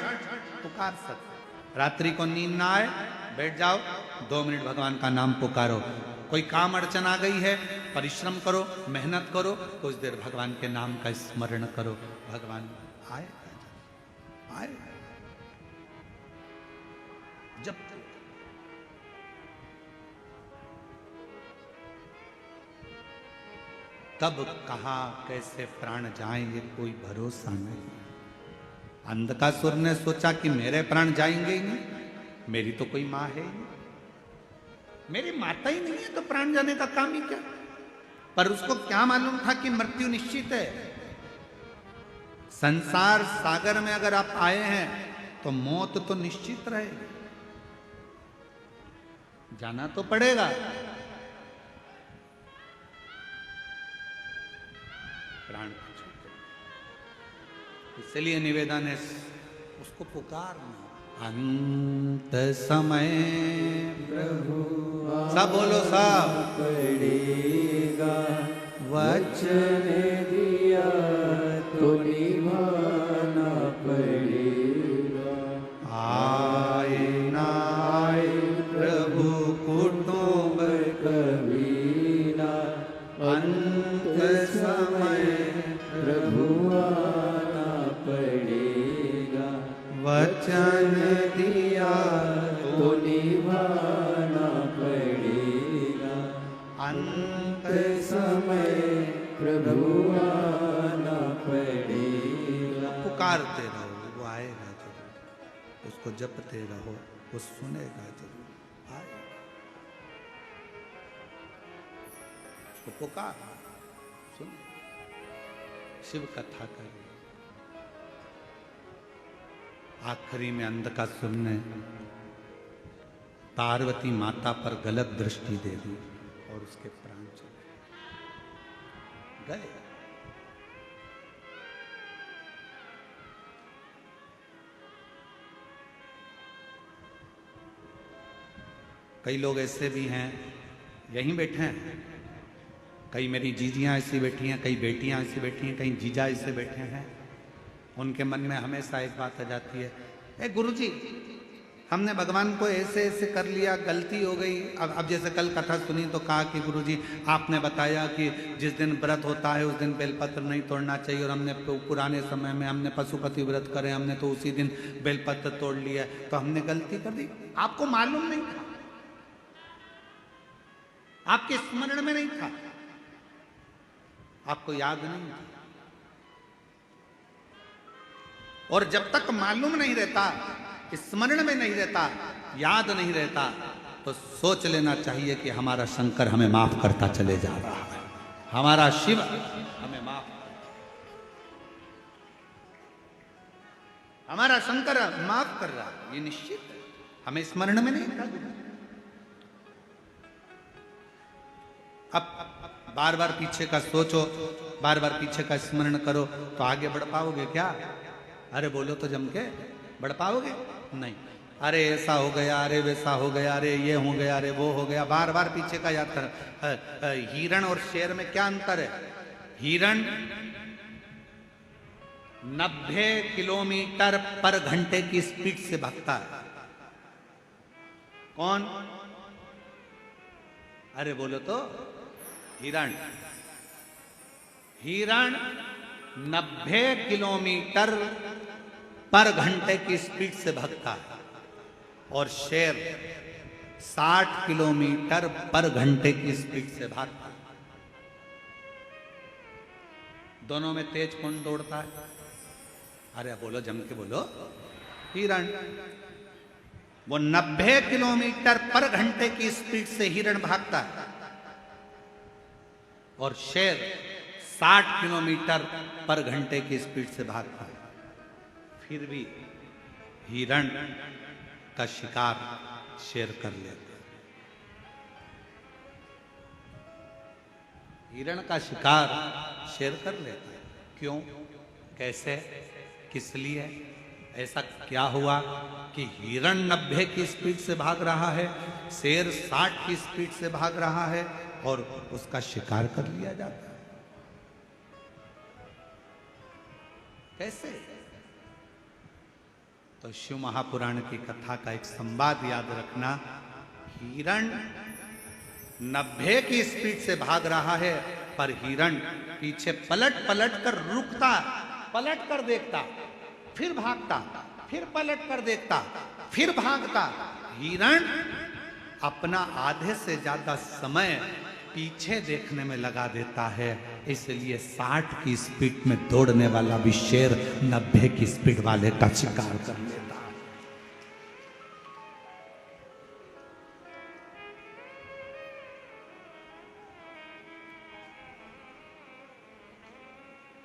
पुकार सकते। रात्रि को नींद ना आए, बैठ जाओ 2 मिनट भगवान का नाम पुकारो। कोई काम अड़चन आ गई है, परिश्रम करो, मेहनत करो, कुछ देर भगवान के नाम का स्मरण करो, भगवान आए आए। जब तब कहा कैसे प्राण जाएंगे कोई भरोसा नहीं। अंधकासुर ने सोचा कि मेरे प्राण जाएंगे ही नहीं, मेरी तो कोई माँ है ही नहीं, मेरी माता ही नहीं है तो प्राण जाने का काम ही क्या। पर उसको क्या मालूम था कि मृत्यु निश्चित है। संसार सागर में अगर आप आए हैं तो मौत तो निश्चित रहेगी, जाना तो पड़ेगा। प्राण इसलिए निवेदन है उसको पुकारना। अंत समय प्रभु सब बोलो, सब पड़ेगा, वचन दिया तो निभाना पड़ेगा। आए ना आए प्रभु कुटुंब कभी ना, अंत समय प्रभु आना पड़ेगा, वचन दिया तो निभाना पड़ेगा। अंत समय प्रभु आना पड़ेगा। पुकारते रहो, वो आएगा जरूर। उसको जपते रहो, वो सुनेगा जरूर, आएगा। उसको पुकार, सुन, शिव कथा करें। आखिरी में अंधकासुर ने पार्वती माता पर गलत दृष्टि दे दी और उसके प्राण चले गए। कई लोग ऐसे भी हैं, यहीं बैठे हैं, कई मेरी जीजियां ऐसी बैठी हैं, कई बेटियां ऐसी बैठी हैं, कई जीजा ऐसे बैठे हैं। उनके मन में हमेशा एक बात आ जाती है, ए गुरुजी, हमने भगवान को ऐसे ऐसे कर लिया, गलती हो गई। अब जैसे कल कथा सुनी तो कहा कि गुरुजी आपने बताया कि जिस दिन व्रत होता है उस दिन बेलपत्र नहीं तोड़ना चाहिए, और हमने पुराने समय में हमने पशुपति व्रत करे, हमने तो उसी दिन बेलपत्र तोड़ लिया, तो हमने गलती कर दी। आपको मालूम नहीं था, आपके स्मरण में नहीं था, आपको याद नहीं था। और जब तक मालूम नहीं रहता, स्मरण में नहीं रहता, याद नहीं रहता तो सोच लेना चाहिए कि हमारा शंकर हमें माफ करता चले जा रहा है, हमारा शिव हमें माफ, हमारा शंकर माफ कर रहा है, ये निश्चित है, हमें स्मरण में नहीं था। अब बार बार पीछे का सोचो, बार बार पीछे का स्मरण करो तो आगे बढ़ पाओगे क्या? अरे बोलो तो जम के, बढ़ पाओगे नहीं। अरे ऐसा हो गया, अरे वैसा हो गया, अरे ये हो गया, अरे वो हो गया, बार बार पीछे का याद कर। हिरण और शेर में क्या अंतर है? हिरण 90 किलोमीटर पर घंटे की स्पीड से भागता है। कौन? अरे बोलो तो, हिरण। हिरण 90 किलोमीटर पर घंटे की स्पीड से भागता है और शेर 60 किलोमीटर पर घंटे की स्पीड से भागता है। दोनों में तेज कौन दौड़ता है? अरे बोलो, जम के बोलो, हिरण। वो 90 किलोमीटर पर घंटे की स्पीड से हिरण भागता है और शेर 60 किलोमीटर पर घंटे की स्पीड से भागता है। फिर भी हिरण का शिकार शेर कर लेता है। हिरण का शिकार शेर कर लेता है। क्यों? कैसे? किस लिए? ऐसा क्या हुआ कि हिरण 90 की स्पीड से भाग रहा है, शेर 60 की स्पीड से भाग रहा है और उसका शिकार कर लिया जाता है? कैसे? तो शिव महापुराण की कथा का एक संवाद याद रखना। हिरण 90 की स्पीड से भाग रहा है पर हिरण पीछे पलट पलट कर रुकता, पलट कर देखता, फिर भागता, फिर पलट कर देखता, फिर भागता। हिरण अपना आधे से ज्यादा समय पीछे देखने में लगा देता है, इसलिए 60 की स्पीड में दौड़ने वाला भी शेर 90 की स्पीड वाले का शिकार कर लेता है।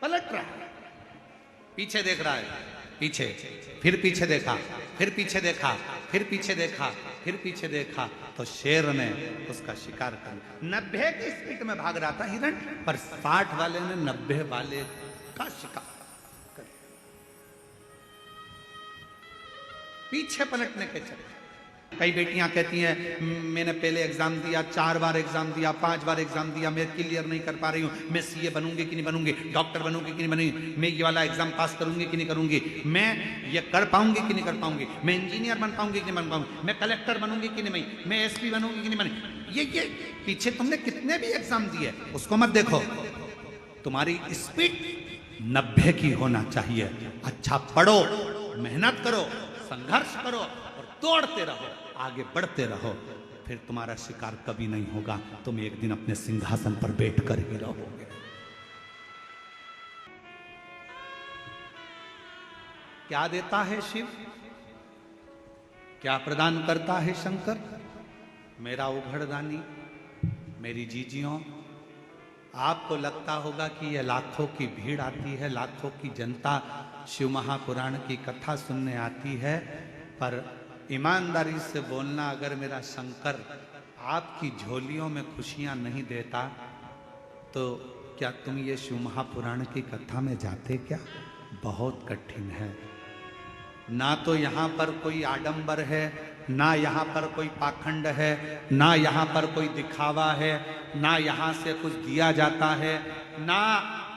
पलट रहा है, पीछे देख रहा है, पीछे, फिर पीछे देखा, फिर पीछे देखा, फिर पीछे देखा, फिर पीछे देखा, तो शेर ने उसका शिकार कर लिया। 90 की स्पीड में भाग रहा था हिरण, पर 60 वाले ने 90 वाले का शिकार कर लिया। पीछे पलटने के चलते कई बेटियां कहती हैं, मैंने पहले एग्जाम दिया, 4 बार एग्जाम दिया, 5 बार एग्जाम दिया, मैं क्लियर नहीं कर पा रही हूँ, मैं सीए बनूंगी कि नहीं बनूंगी, डॉक्टर बनूंगी कि नहीं बनूंगी, मैं ये वाला एग्जाम पास करूंगी कि नहीं करूंगी, मैं ये कर पाऊंगी कि नहीं कर पाऊंगी, मैं इंजीनियर बन पाऊंगी कि नहीं बन पाऊंगी, मैं कलेक्टर बनूंगी कि नहीं, मैं एसपी बनूंगी कि नहीं बनूंगी। ये पीछे तुमने कितने भी एग्जाम दिए, उसको मत देखो, तुम्हारी स्पीड 90 की होना चाहिए। अच्छा पढ़ो, मेहनत करो, संघर्ष करो और दौड़ते रहो, आगे बढ़ते रहो, फिर तुम्हारा शिकार कभी नहीं होगा, तुम एक दिन अपने सिंहासन पर बैठ कर ही रहोगे। क्या देता है शिव? क्या प्रदान करता है शंकर? मेरा उघड़दानी, मेरी जीजियों। आपको लगता होगा कि यह लाखों की भीड़ आती है, लाखों की जनता शिव महापुराण की कथा सुनने आती है, पर ईमानदारी से बोलना, अगर मेरा शंकर आपकी झोलियों में खुशियां नहीं देता तो क्या तुम ये शिव महापुराण की कथा में जाते क्या? बहुत कठिन है। ना तो यहाँ पर कोई आडंबर है, ना यहाँ पर कोई पाखंड है, ना यहाँ पर कोई दिखावा है, ना यहाँ से कुछ दिया जाता है, ना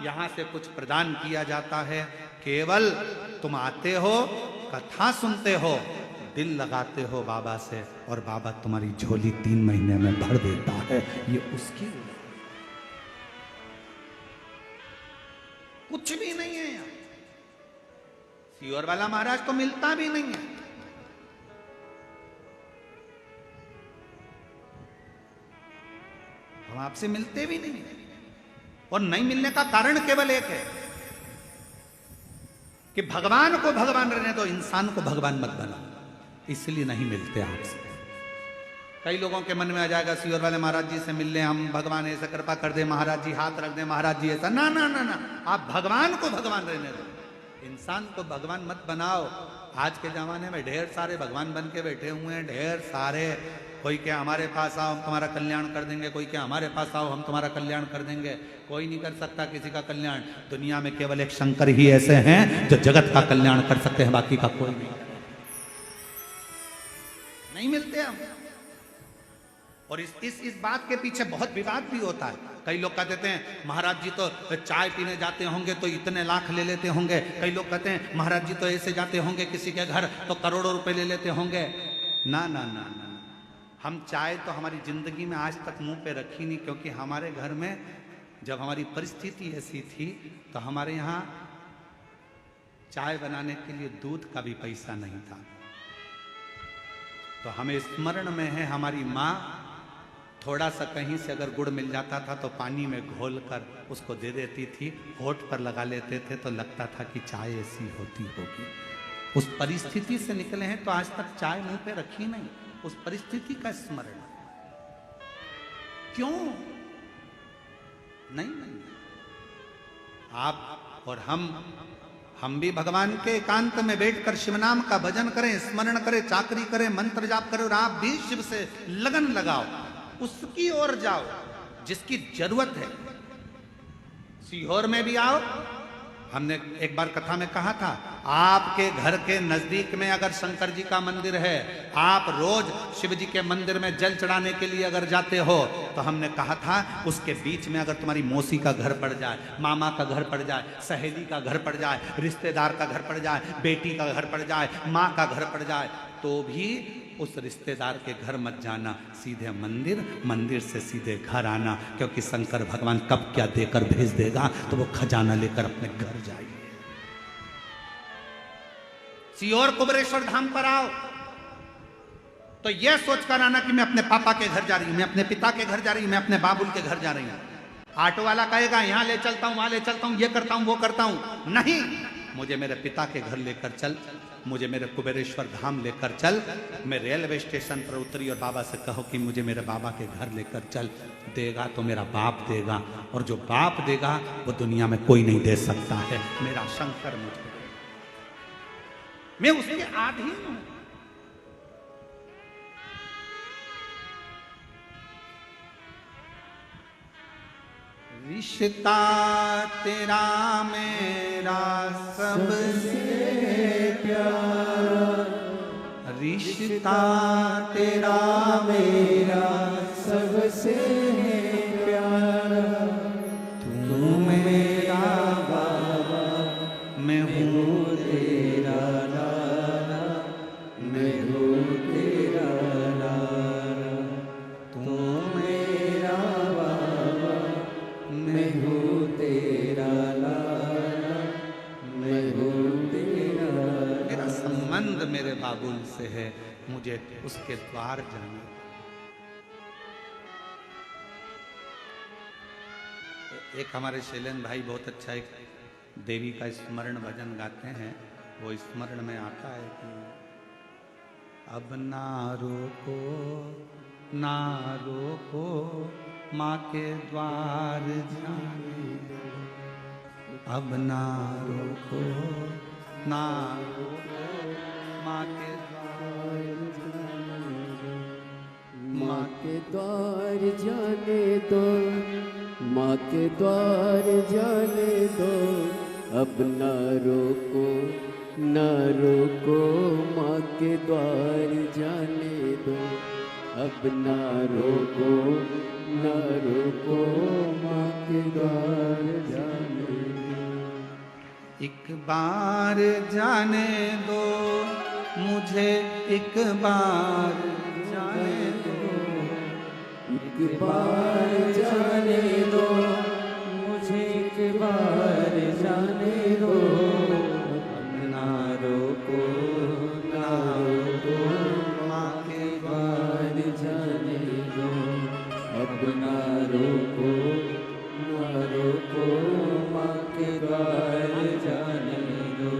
यहाँ से कुछ प्रदान किया जाता है। केवल तुम आते हो, कथा सुनते हो, दिल लगाते हो बाबा से, और बाबा तुम्हारी झोली 3 महीने में भर देता है। ये उसकी कुछ भी नहीं है यार। सीहोर वाला महाराज तो मिलता भी नहीं है। हम आपसे मिलते भी नहीं है, और नहीं मिलने का कारण केवल एक है कि भगवान को भगवान रहने दो, इंसान को भगवान मत बनाओ। इसलिए नहीं मिलते आपसे। कई लोगों के मन में आ जाएगा सीहोर वाले महाराज जी से मिल लें हम, भगवान ऐसा कृपा कर दे, महाराज जी हाथ रख दे, महाराज जी ऐसा। ना ना ना ना, आप भगवान को भगवान रहने दो, इंसान को भगवान मत बनाओ। आज के जमाने में ढेर सारे भगवान बन के बैठे हुए हैं, ढेर सारे। कोई क्या हमारे पास आओ हम तुम्हारा कल्याण कर देंगे, कोई क्या हमारे पास आओ हम तुम्हारा कल्याण कर देंगे। कोई नहीं कर सकता किसी का कल्याण। दुनिया में केवल एक शंकर ही ऐसे हैं जो जगत का कल्याण कर सकते हैं, बाकी का कोई नहीं मिलते हम। और इस बात के पीछे बहुत विवाद भी होता है। कई लोग कह देते हैं महाराज जी तो चाय पीने जाते होंगे तो इतने लाख ले लेते होंगे। कई लोग कहते हैं महाराज जी तो ऐसे जाते होंगे किसी के घर तो करोड़ों रुपए ले लेते होंगे। ना ना ना ना, हम चाय तो हमारी जिंदगी में आज तक मुंह पे रखी नहीं, क्योंकि हमारे घर में जब हमारी परिस्थिति ऐसी थी तो हमारे यहाँ चाय बनाने के लिए दूध का भी पैसा नहीं था। तो हमें स्मरण में है हमारी माँ थोड़ा सा कहीं से अगर गुड़ मिल जाता था तो पानी में घोल कर उसको दे देती थी, होठ पर लगा लेते थे तो लगता था कि चाय ऐसी होती होगी। उस परिस्थिति से निकले हैं तो आज तक चाय मुंह पे रखी नहीं। उस परिस्थिति का स्मरण क्यों नहीं, नहीं। आप और हम भी भगवान के एकांत में बैठकर शिव नाम का भजन करें, स्मरण करें, चाकरी करें, मंत्र जाप करें, और आप भी शिव से लगन लगाओ, उसकी ओर जाओ जिसकी जरूरत है। सीहोर में भी आओ। हमने एक बार कथा में कहा था, आपके घर के नजदीक में अगर शंकर जी का मंदिर है, आप रोज शिव जी के मंदिर में जल चढ़ाने के लिए अगर जाते हो, तो हमने कहा था उसके बीच में अगर तुम्हारी मौसी का घर पड़ जाए, मामा का घर पड़ जाए, सहेली का घर पड़ जाए, रिश्तेदार का घर पड़ जाए, बेटी का घर पड़ जाए, माँ का घर पड़ जाए, तो भी उस रिश्तेदार के घर मत जाना, सीधे मंदिर, मंदिर से सीधे घर आना, क्योंकि शंकर भगवान कब क्या देकर भेज देगा तो वो खजाना लेकर अपने घर जाइए। सीहोर कुबेरेश्वर धाम पर आओ तो यह सोचकर आना कि मैं अपने पापा के घर जा रही हूं, मैं अपने पिता के घर जा रही हूं, मैं अपने बाबुल के घर जा रही हूं। ऑटो वाला कहेगा यहां ले चलता हूं, वहां ले चलता हूं, ये करता हूं, वो करता हूं। नहीं, मुझे मेरे पिता के घर लेकर चल, मुझे मेरे कुबेरेश्वर धाम लेकर चल। मैं रेलवे स्टेशन पर उतरी और बाबा से कहो कि मुझे मेरे बाबा के घर लेकर चल। देगा तो मेरा बाप देगा, और जो बाप देगा वो दुनिया में कोई नहीं दे सकता है। मेरा शंकर मुझे, मैं उसके अधीन हूं। रिश्ता तेरा मेरा सबसे प्यारा, रिश्ता तेरा मेरा सबसे प्यारा, तू मेरा बाबा मैं हूँ तेरा लाला, मैं हूँ तेरा लाला, तू मेरा बाबा मैं हूँ तेरा लाला, मैं हूँ तेरा। मेरा संबंध मेरे बाबुल से है, मुझे उसके द्वार जाना। एक हमारे शैलेंद्र भाई बहुत अच्छा एक देवी का स्मरण भजन गाते हैं। वो स्मरण में आता है कि अब ना रोको ना रोको माँ के द्वार जाने, अब ना रोको ना रोको माँ के द्वार जाने दो, माँ के द्वार जाने दो, माँ के द्वार जाने दो, अब ना रोको ना रोको माँ के द्वार जाने दो, अब ना रोको ना रोको माँ के द्वार जाने दो। एक बार जाने दो मुझे, एक बार जाने दो, एक बार जाने दो मुझे, एक बार जाने दो, ना रोको ना रोको माँ के द्वार जाने दो, अब ना रोको ना रोको माँ के द्वार जाने दो।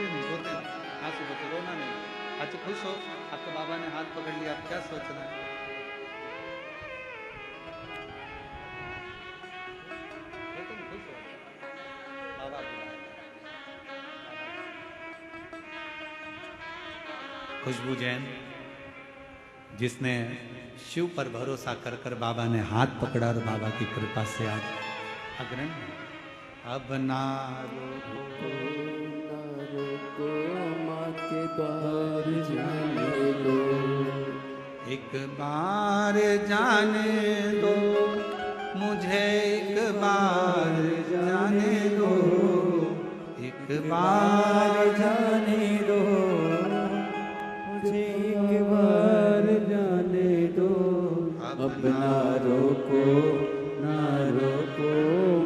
नहीं, रोते नहीं, आंसू बचे, रोना नहीं। अच्छा खुश हो, आपके बाबा ने हाथ पकड़ लिया, आप क्या सोच रहे हैं? तुम खुश हो, बाबा बुलाए। खुशबू जैन, जिसने शिव पर भरोसा कर कर बाबा ने हाथ पकड़ा और बाबा की कृपा से आज अग्रणी। अब ना रोको, माँ के द्वार जाने दो, एक बार जाने दो मुझे, एक बार जाने दो, एक बार जाने दो मुझे, एक बार जाने दो। अब ना रोको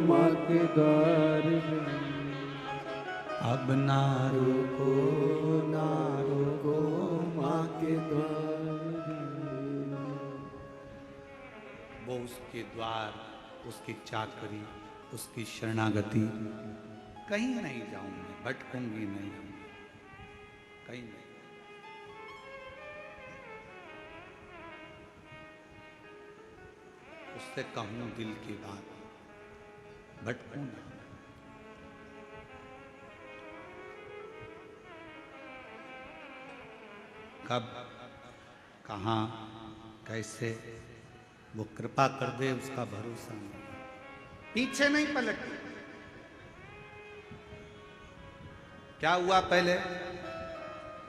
माँ के द्वार जाने, अब ना रोको माँ के द्वार जाने। वो उसके द्वार, उसकी चाकरी, उसकी शरणागति, कहीं नहीं जाऊंगी, भटकूंगी नहीं, कहीं नहीं। उससे कहूं दिल की बात, भटकूं नहीं। कब, कहाँ, कैसे वो कृपा कर दे, उसका भरोसा नहीं। पीछे नहीं पलटती। क्या हुआ पहले,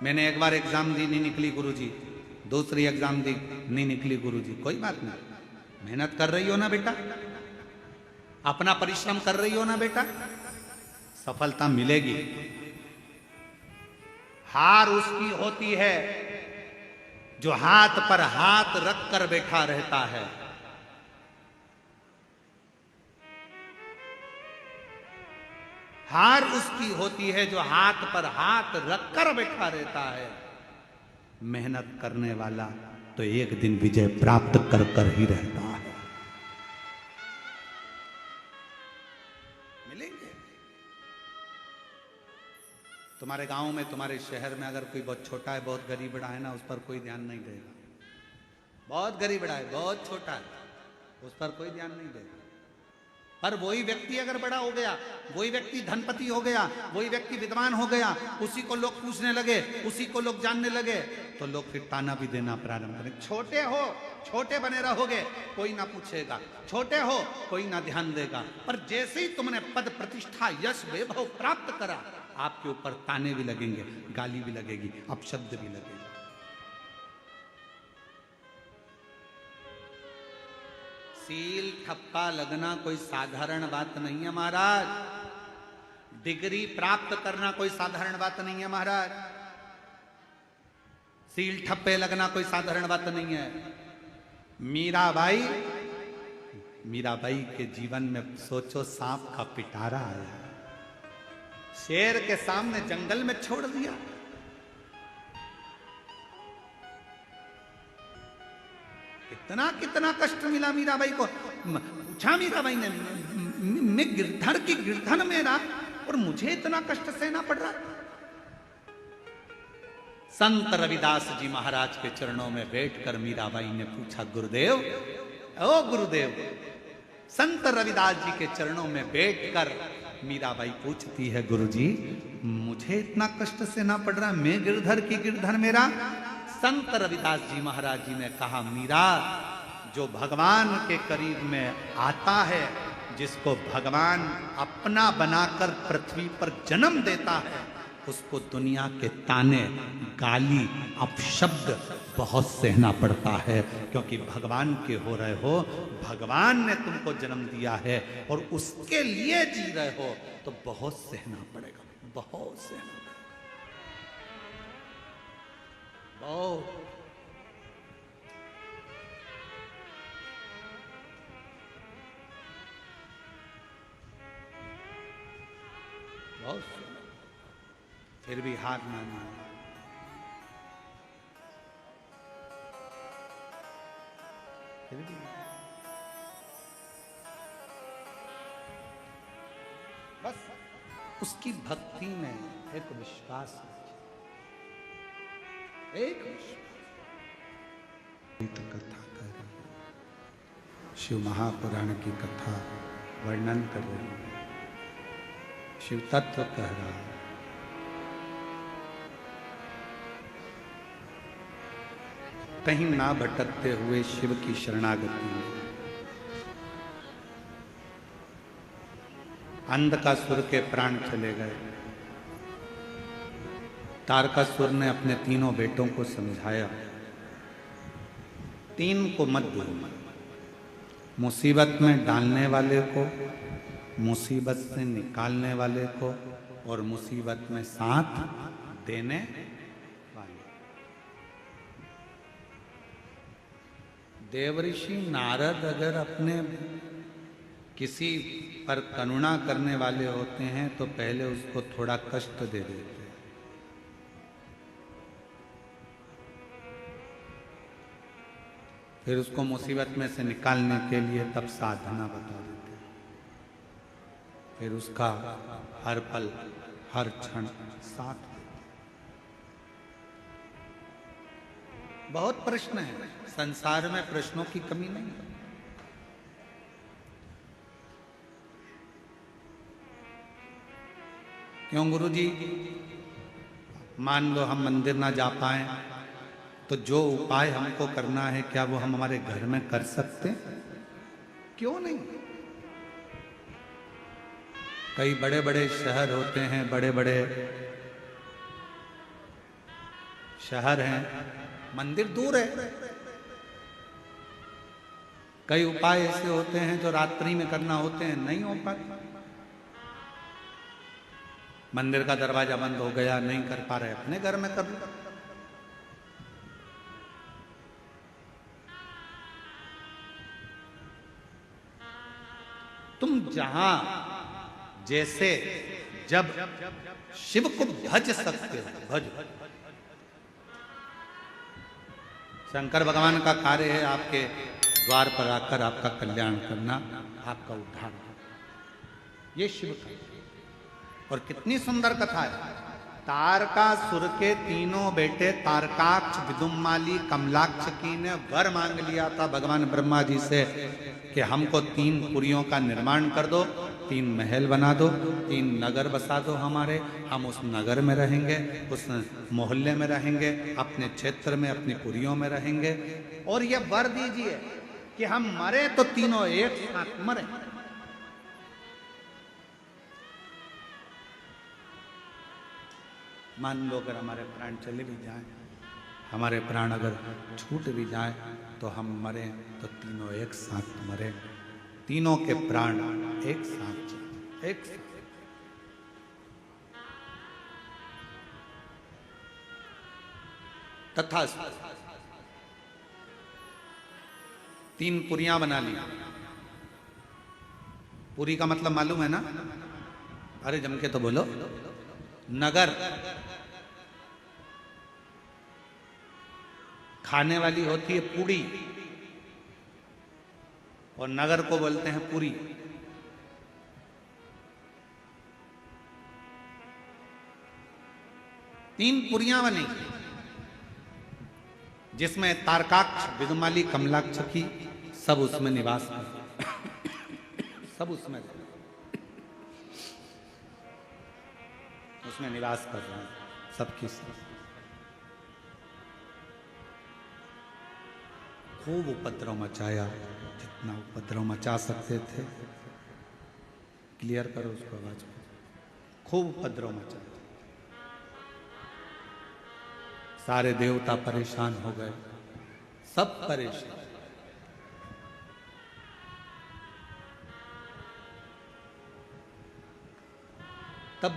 मैंने एक बार एग्जाम दी, नहीं निकली गुरुजी, दूसरी एग्जाम दी, नहीं निकली गुरुजी, कोई बात नहीं, मेहनत कर रही हो ना बेटा, अपना परिश्रम कर रही हो ना बेटा, सफलता मिलेगी। हार उसकी होती है जो हाथ पर हाथ रख कर बैठा रहता है। हार उसकी होती है जो हाथ पर हाथ रख कर बैठा रहता है। मेहनत करने वाला तो एक दिन विजय प्राप्त कर कर ही रहता है। मिलेंगे तुम्हारे गांव में, तुम्हारे शहर में अगर कोई बहुत छोटा है, बहुत गरीब बड़ा है ना, उस पर कोई ध्यान नहीं देगा। बहुत गरीब बड़ा है, बहुत छोटा है, उस पर कोई ध्यान नहीं देगा। पर वही व्यक्ति अगर बड़ा हो गया, वही व्यक्ति धनपति हो गया, वही व्यक्ति विद्वान हो गया, उसी को लोग पूछने लगे, उसी को लोग जानने लगे, तो लोग फिर ताना भी देना प्रारंभ करें। छोटे हो, छोटे बने रहोगे, कोई ना पूछेगा, छोटे हो कोई ना ध्यान देगा। पर जैसे ही तुमने पद प्रतिष्ठा यश वैभव प्राप्त करा, आपके ऊपर ताने भी लगेंगे, गाली भी लगेगी, अपशब्द भी लगेगा। सील ठप्पा लगना कोई साधारण बात नहीं है महाराज। डिग्री प्राप्त करना कोई साधारण बात नहीं है महाराज। सील ठप्पे लगना कोई साधारण बात नहीं है। मीराबाई के जीवन में सोचो, सांप का पिटारा आया, शेर के सामने जंगल में छोड़ दिया। कितना कष्ट मिला मीराबाई को। पूछा मीराबाई ने, मैं गिरधर की गिरधन मेरा, और मुझे इतना कष्ट सहना पड़ रहा। संत रविदास जी महाराज के चरणों में बैठकर मीराबाई ने पूछा, गुरुदेव, ओ गुरुदेव। संत रविदास जी के चरणों में बैठकर मीराबाई पूछती है, गुरुजी मुझे इतना कष्ट सहना पड़ रहा, मैं गिरधर की गिरधर मेरा। संत रविदास जी महाराज जी ने कहा, मीरा, जो भगवान के करीब में आता है, जिसको भगवान अपना बनाकर पृथ्वी पर जन्म देता है, उसको दुनिया के ताने, गाली, अपशब्द बहुत सहना पड़ता है। क्योंकि भगवान के हो रहे हो, भगवान ने तुमको जन्म दिया है और उसके लिए जी रहे हो, तो बहुत सहना पड़ेगा, बहुत सहना पड़ेगा, बहुत। बहुत सुना, फिर भी हार ना माना। फिर भी बस उसकी भक्ति में एक विश्वास रखिए, एक विश्वास। कथा कर रही है, शिव महापुराण की कथा वर्णन कर रही है, शिव तत्व कह रहा है। कहीं ना भटकते हुए शिव की शरणागति में अंधकासुर के प्राण चले गए। तारकासुर ने अपने तीनों बेटों को समझाया, तीन को मत दो, मुसीबत में डालने वाले को, मुसीबत से निकालने वाले को और मुसीबत में साथ देने वाले। देवऋषि नारद अगर अपने किसी पर करुणा करने वाले होते हैं तो पहले उसको थोड़ा कष्ट दे देते हैं, फिर उसको मुसीबत में से निकालने के लिए तब साधना बता देते हैं, फिर उसका हर पल हर क्षण साथ देते। बहुत प्रश्न है संसार में, प्रश्नों की कमी नहीं है। क्यों गुरुजी? मान लो हम मंदिर ना जा पाए तो जो उपाय हमको करना है क्या वो हम हमारे घर में कर सकते? क्यों नहीं? कई बड़े बड़े शहर होते हैं, बड़े बड़े शहर हैं, मंदिर दूर है। कई उपाय ऐसे होते हैं जो रात्रि में करना होते हैं, नहीं हो पाते। मंदिर का दरवाजा बंद हो गया, नहीं कर पा रहे, अपने घर में कर लो। तुम जहां जैसे जब शिव को भज सकते हो, भज। शंकर भगवान का कार्य है आपके द्वार पर आकर आपका कल्याण करना, आपका उद्धार। ये शिव का, और कितनी सुंदर कथा है। तारकासुर के तीनों बेटे तारकाक्ष, विदुम्माली, कमलाक्ष की ने वर मांग लिया था भगवान ब्रह्मा जी से कि हमको 3 पुरियों का निर्माण कर दो, 3 महल बना दो, 3 नगर बसा दो हमारे, हम उस नगर में रहेंगे, उस मोहल्ले में रहेंगे, अपने क्षेत्र में अपनी पुरियों में रहेंगे, और ये वर दीजिए कि हम मरे तो तीनों एक साथ मरे। मान लो अगर हमारे प्राण चले भी जाएं, हमारे प्राण अगर छूट भी जाएं तो हम मरें तो तीनों एक साथ मरें, तीनों के प्राण एक साथ, एक साथ। तथा 3 पुरियां बना ली। पुरी का मतलब मालूम है ना? अरे जम के तो बोलो। नगर खाने वाली होती है पूड़ी, और नगर को बोलते हैं पुरी। तीन पुरियां बनी जिसमें तारकाक्ष, विदुमाली, कमलाक्ष की सब उसमें निवास कर, सब उसमें निवास कर रहे हैं, सबकी सब। खूब उपद्रव मचाया, जितना उपद्रव मचा सकते थे। क्लियर करो उसको आवाज को। खूब उपद्रव मचाया, सारे देवता परेशान हो गए, सब परेशान। तब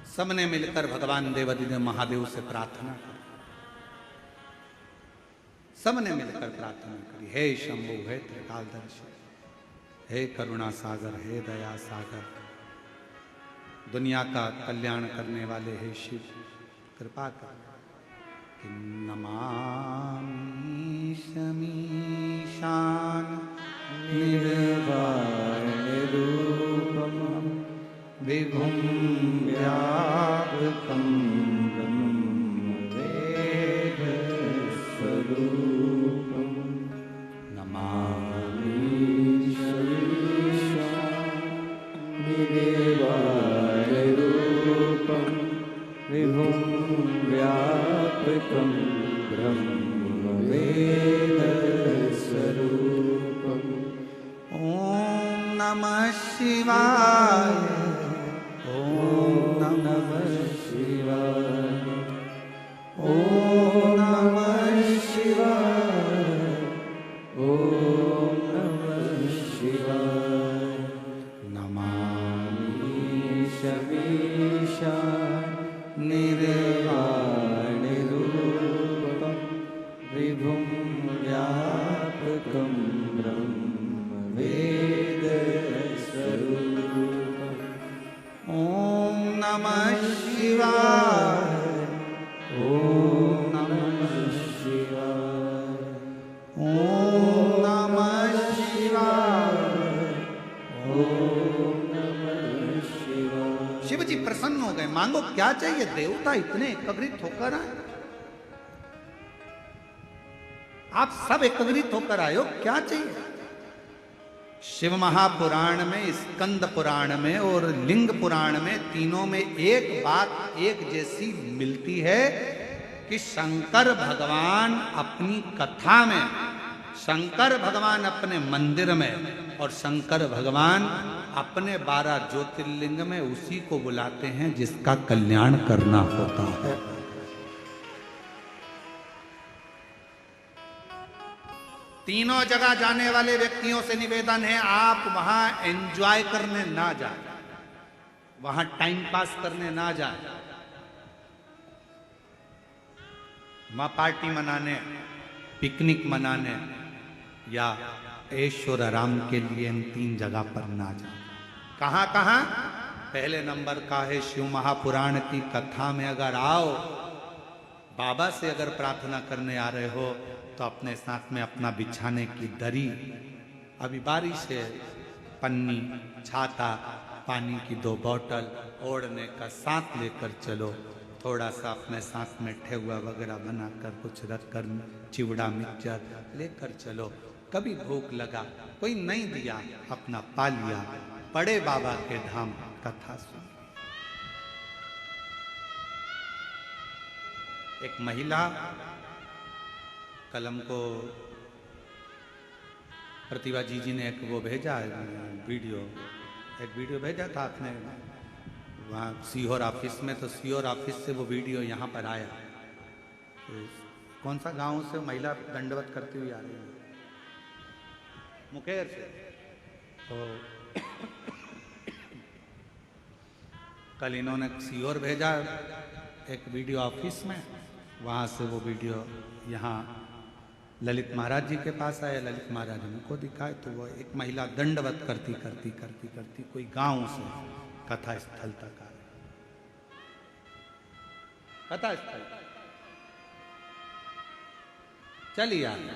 सबने मिलकर भगवान देवादिदेव महादेव से प्रार्थना की। सबने मिलकर प्रार्थना करी, हे शंभु, हे त्रिकालदर्शी, हे करुणा सागर, हे दया सागर, दुनिया का कल्याण करने वाले हे शिव, कृपा कर। कि नमामि शमीशान निर्वाणरूपं विभुं व्यापकं ब्रह्मवेदस्वरूपं नमामि निर्वाणरूपं विभुं व्यापकं ब्रह्मवेदस्वरूपम् ॐ नमः शिवाय ॐ नमः शिवाय ॐ नमः शिवाय ॐ नमः शिवाय नमामि शमीशान निर्वाणरूपं विभुं व्यापकं ब्रह्मवेदस्वरूपम् ॐ नमः शिवाय ॐ नमः शिवाय ॐ नमः शिवाय ॐ नमः शिवाय। शिव जी प्रसन्न हो गए। मांगो क्या चाहिए? देवता इतने एकत्रित होकर आए, आप सब एकत्रित होकर आए हो, क्या चाहिए? शिव महापुराण में, स्कंद पुराण में और लिंग पुराण में, तीनों में एक बात एक जैसी मिलती है कि शंकर भगवान अपनी कथा में, शंकर भगवान अपने मंदिर में और शंकर भगवान अपने 12 ज्योतिर्लिंग में उसी को बुलाते हैं जिसका कल्याण करना होता है। तीनों जगह जाने वाले व्यक्तियों से निवेदन है, आप वहां एंजॉय करने ना जाए, वहां टाइम पास करने ना जाए, वहां पार्टी मनाने, पिकनिक मनाने या ऐश्वर्य आराम के लिए इन 3 जगह पर ना जाए। कहां कहां? पहले नंबर का है शिव महापुराण की कथा में अगर आओ, बाबा से अगर प्रार्थना करने आ रहे हो तो अपने साथ में अपना बिछाने की दरी, अभी बारिश है, पन्नी, छाता, पानी की 2 बोतल, ओढ़ने का साथ लेकर चलो। थोड़ा सा अपने साथ में ठेहुआ वगैरह बनाकर कुछ रख कर, चिवड़ा मिक्सचर लेकर चलो। कभी भूख लगा, कोई नहीं दिया, अपना पा लिया, बड़े बाबा के धाम कथा सुन। एक महिला कलम को प्रतिभा जी ने एक वो भेजा वीडियो, एक वीडियो भेजा था आपने वहाँ सीहोर ऑफिस में, तो सीहोर ऑफिस से वो वीडियो यहाँ पर आया। तो कौन सा गांव से महिला दंडवत करती हुई आ रही है? मुकेर से। तो कल इन्होंने सीहोर भेजा एक वीडियो ऑफिस में, वहाँ से वो वीडियो यहाँ ललित महाराज जी के पास आया। ललित महाराज उनको दिखाए तो वो एक महिला दंडवत करती करती करती करती कोई गांव से कथा स्थल तक आ गई। कथा स्थल चलिए आ गए।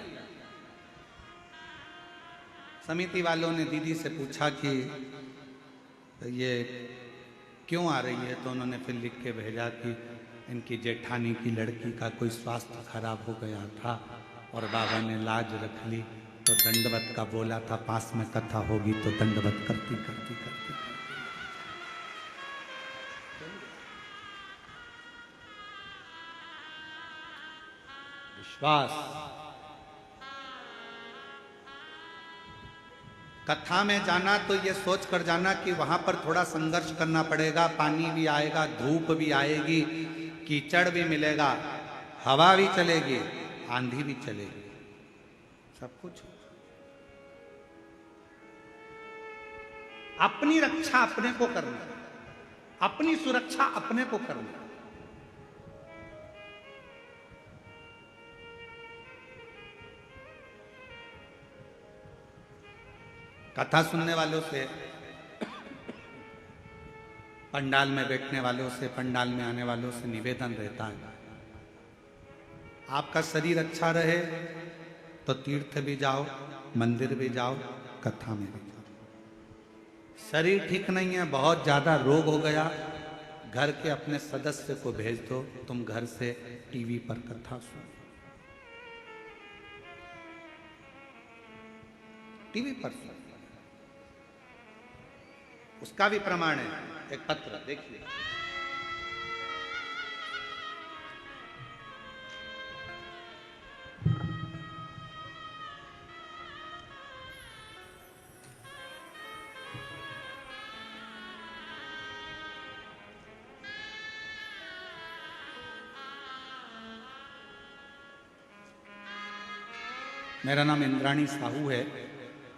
समिति वालों ने दीदी से पूछा कि ये क्यों आ रही है, तो उन्होंने फिर लिख के भेजा कि इनकी जेठानी की लड़की का कोई स्वास्थ्य खराब हो गया था और बाबा ने लाज रख ली, तो दंडवत का बोला था, पास में कथा होगी तो दंडवत करती करती करती। विश्वास। कथा में जाना तो ये सोच कर जाना कि वहां पर थोड़ा संघर्ष करना पड़ेगा, पानी भी आएगा, धूप भी आएगी, कीचड़ भी मिलेगा, हवा भी चलेगी, आंधी भी चलेगी, सब कुछ। अपनी रक्षा अपने को करना, अपनी सुरक्षा अपने को करना। कथा सुनने वालों से, पंडाल में बैठने वालों से, पंडाल में आने वालों से निवेदन रहता है आपका शरीर अच्छा रहे तो तीर्थ भी जाओ, मंदिर भी जाओ, कथा में भी जाओ। शरीर ठीक नहीं है, बहुत ज्यादा रोग हो गया, घर के अपने सदस्य को भेज दो, तुम घर से टीवी पर कथा सुनो, टीवी पर सुनो। उसका भी प्रमाण है, एक पत्र देखिए। मेरा नाम इंद्राणी साहू है,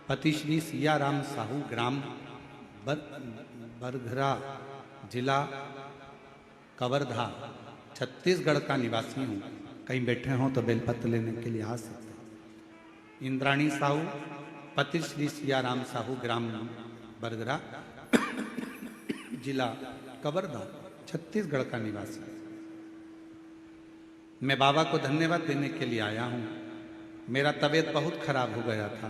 पति श्री सियाराम साहू, ग्राम बरघरा, जिला कवर्धा, छत्तीसगढ़ का निवासी हूँ। कहीं बैठे हों तो बेलपत्र लेने के लिए आ सकते हैं। इंद्राणी साहू, पति श्री सियाराम साहू, ग्राम बरघरा, जिला कवर्धा, छत्तीसगढ़ का निवासी। मैं बाबा को धन्यवाद देने के लिए आया हूँ। मेरा तबीयत बहुत खराब हो गया था,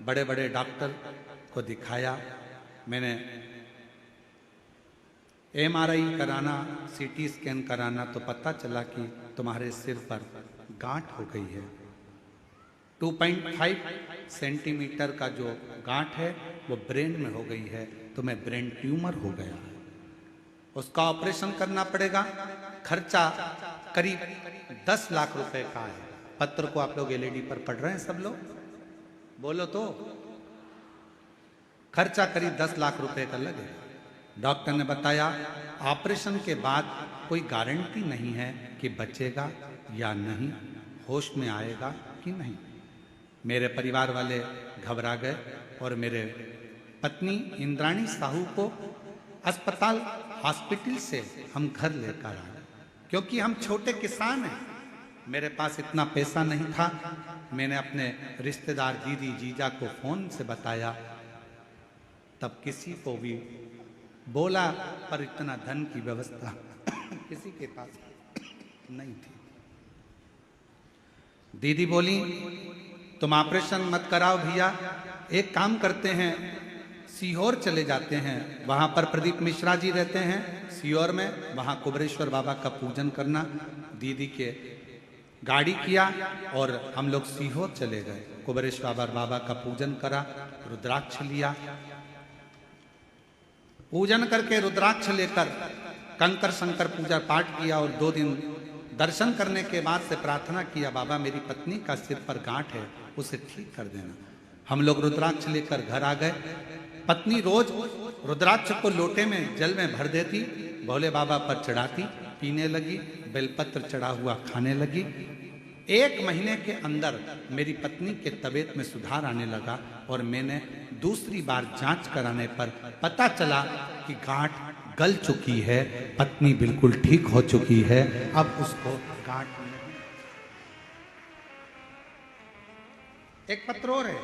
बड़े बड़े डॉक्टर को दिखाया, मैंने MRI कराना, CT स्कैन कराना, तो पता चला कि तुम्हारे सिर पर गांठ हो गई है। 2.5 सेंटीमीटर का जो गांठ है वो ब्रेन में हो गई है, तुम्हें ब्रेन ट्यूमर हो गया है, उसका ऑपरेशन करना पड़ेगा। खर्चा करीब 10 लाख रुपए का है। पत्र को आप लोग LED पर पढ़ रहे हैं सब लोग, बोलो तो। खर्चा करीब 10 लाख रुपए का लगेगा। डॉक्टर ने बताया ऑपरेशन के बाद कोई गारंटी नहीं है कि बचेगा या नहीं, होश में आएगा कि नहीं। मेरे परिवार वाले घबरा गए और मेरे पत्नी इंद्राणी साहू को अस्पताल, हॉस्पिटल से हम घर लेकर आए, क्योंकि हम छोटे किसान हैं, मेरे पास इतना पैसा नहीं था। मैंने अपने रिश्तेदार दीदी जीजा को फोन से बताया, तब किसी को भी बोला, पर इतना धन की व्यवस्था किसी के पास नहीं थी। दीदी बोली तुम ऑपरेशन मत कराओ भैया, एक काम करते हैं, सीहोर चले जाते हैं, वहां पर प्रदीप मिश्रा जी रहते हैं सीहोर में, वहां कुबरेश्वर बाबा का पूजन करना। दीदी के गाड़ी किया और हम लोग सीहोर चले गए। कुबरेश्वर बाबा का पूजन करा, रुद्राक्ष लिया, पूजन करके रुद्राक्ष लेकर कंकर शंकर पूजा पाठ किया और 2 दिन दर्शन करने के बाद से प्रार्थना किया, बाबा मेरी पत्नी का सिर पर गांठ है, उसे ठीक कर देना। हम लोग रुद्राक्ष लेकर घर आ गए। पत्नी रोज रुद्राक्ष को लोटे में जल में भर देती, भोले बाबा पर चढ़ाती, पीने लगी, बेलपत्र चढ़ा हुआ खाने लगी। 1 महीने के अंदर मेरी पत्नी के तबीयत में सुधार आने लगा और मैंने दूसरी बार जांच कराने पर पता चला कि गांठ गल चुकी है, पत्नी बिल्कुल ठीक हो चुकी है, अब उसको गांठ नहीं। एक पत्र और है,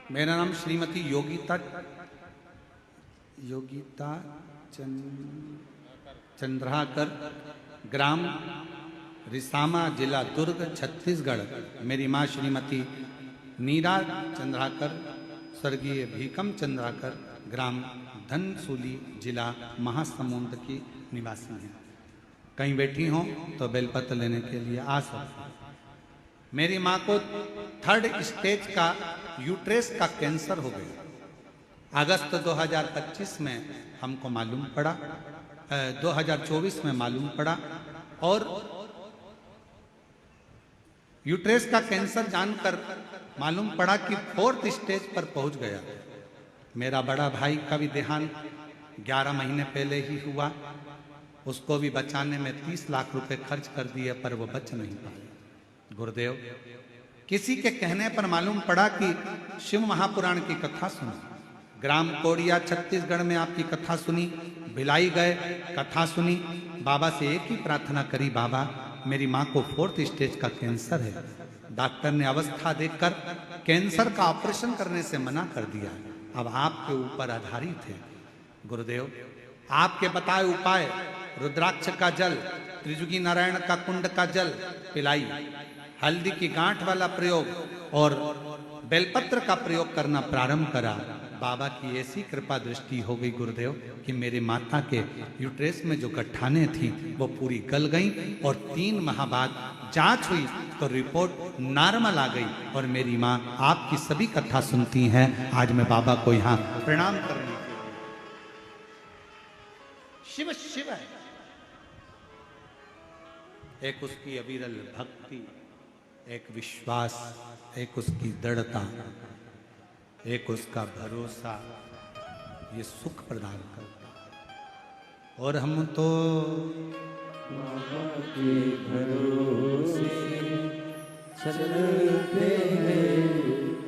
मेरा नाम श्रीमती योगिता चंद्राकर, ग्राम रिसामा, जिला दुर्ग, छत्तीसगढ़। मेरी माँ श्रीमती नीरा चंद्राकर, स्वर्गीय भीकम चंद्राकर, ग्राम धनसूली, जिला महासमुंद की निवासी हैं। कहीं बैठी हों तो बेलपत्र लेने के लिए आ सकते हैं। मेरी माँ को 3rd स्टेज का यूट्रेस का कैंसर हो गया। अगस्त 2025 में हमको मालूम पड़ा, 2024 में मालूम पड़ा, और यूट्रेस का कैंसर जानकर मालूम पड़ा कि 4th स्टेज पर पहुंच गया। मेरा बड़ा भाई का भी देहांत 11 महीने पहले ही हुआ, उसको भी बचाने में 30 लाख रुपए खर्च कर दिए, पर वो बच नहीं पाए। गुरुदेव किसी के कहने पर मालूम पड़ा कि शिव महापुराण की कथा सुनी। ग्राम कोड़िया छत्तीसगढ़ में आपकी कथा सुनी, भिलाई गए, कथा सुनी। बाबा से एक ही प्रार्थना करी, बाबा मेरी माँ को 4th स्टेज का कैंसर है। डॉक्टर ने अवस्था देखकर कैंसर का ऑपरेशन करने से मना कर दिया। अब आपके ऊपर आधारित है गुरुदेव, आपके बताए उपाय, रुद्राक्ष का जल, त्रिजुगी नारायण का कुंड का जल पिलाई, हल्दी की गांठ वाला प्रयोग और बेलपत्र का प्रयोग करना प्रारंभ करा। बाबा की ऐसी कृपा दृष्टि हो गई गुरुदेव कि मेरे माता के यूट्रेस में जो गट्ठाने थी वो पूरी गल गई और 3 माह बाद जांच हुई तो रिपोर्ट नॉर्मल आ गई। और मेरी माँ आपकी सभी कथा सुनती हैं। आज मैं बाबा को यहाँ प्रणाम करने के लिए, शिव शिव है। एक उसकी अविरल भक्ति, एक विश्वास, एक उसकी दृढ़ता, एक उसका भरोसा, ये सुख प्रदान करता। और हम तो बाबा के भरोसे चलते हैं,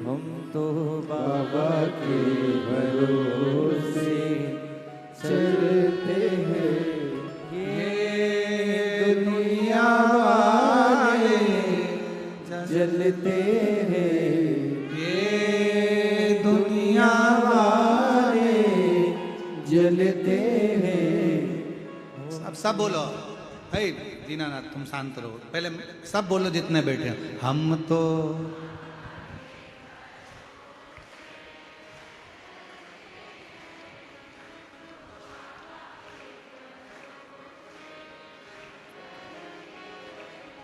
हम तो बाबा के भरोसे चलते हैं। ये दुनिया वाले जलते हैं, ये दुनिया वाले जलते हैं। अब सब बोलो, हे दीनानाथ तुम शांत रहो, पहले सब बोलो जितने बैठे हैं। हम तो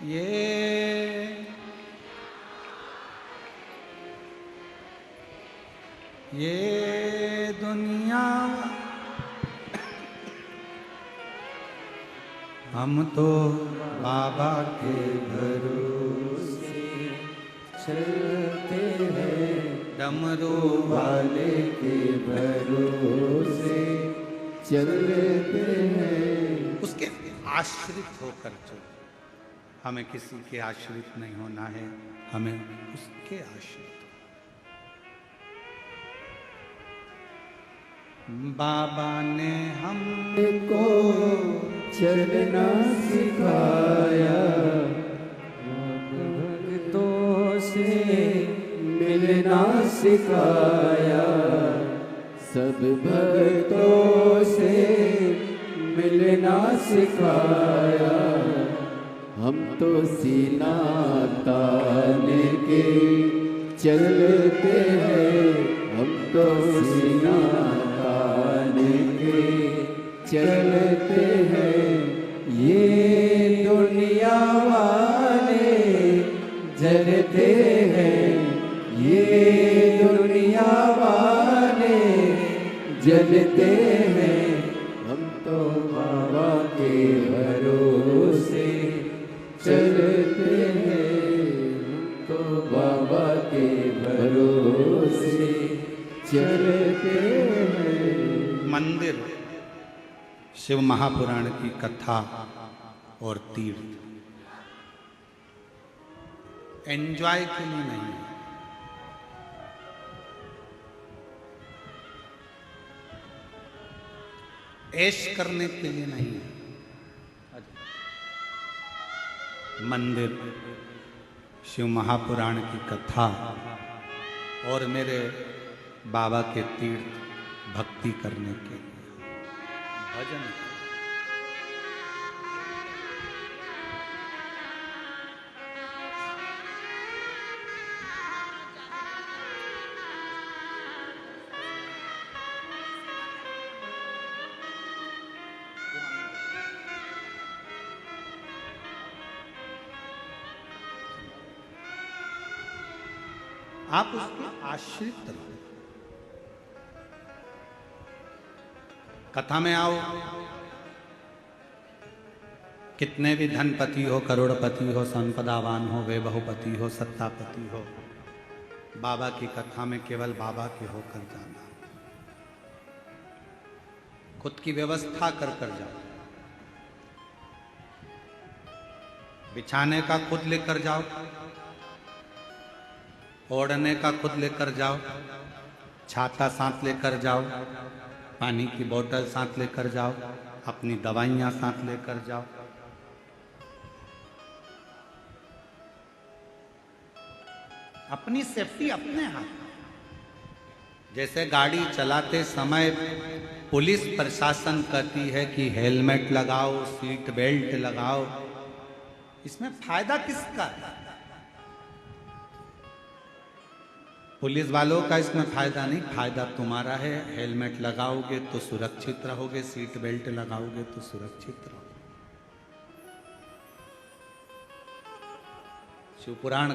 ये दुनिया, हम तो बाबा के भरोसे चलते हैं, डमरू वाले के भरोसे चलते हैं। उसके आश्रित होकर चलो। हमें किसी के आश्रित नहीं होना है, हमें उसके आश्रित। बाबा ने हमको चलना सिखाया, भक्तों से मिलना सिखाया, सब भक्तों से मिलना सिखाया। हम तो सीना तान के चलते हैं, हम तो सीना तान के चलते हैं। ये दुनिया वाले जलते हैं, ये दुनिया वाले जलते हैं। हम तो बाबा के भरोसे चलते हैं, हम तो बाबा के भरोसे चलते हैं। मंदिर, शिव महापुराण की कथा और तीर्थ एंजॉय के लिए नहीं है, ऐश करने के लिए नहीं है। मंदिर, शिव महापुराण की कथा और मेरे बाबा के तीर्थ भक्ति करने के लिए, भजन। आप उसके आश्रित रहो। कथा में आओ, कितने भी धनपति हो, करोड़पति हो, संपदावान हो, वे बहुपति हो, सत्तापति हो, बाबा की कथा में केवल बाबा के होकर जाना। खुद की व्यवस्था कर कर जाओ, बिछाने का खुद लेकर जाओ, ओढ़ने का खुद लेकर जाओ, छाता साथ लेकर जाओ, पानी की बोतल साथ लेकर जाओ, अपनी दवाइयां साथ लेकर जाओ। अपनी सेफ्टी अपने हाथ। जैसे गाड़ी चलाते समय पुलिस प्रशासन कहती है कि हेलमेट लगाओ, सीट बेल्ट लगाओ, इसमें फायदा किसका है? पुलिस वालों का इसमें फायदा नहीं, फायदा तुम्हारा है। हेलमेट लगाओगे तो सुरक्षित रहोगे, सीट बेल्ट लगाओगे तो सुरक्षित रहोगे। शिवपुराण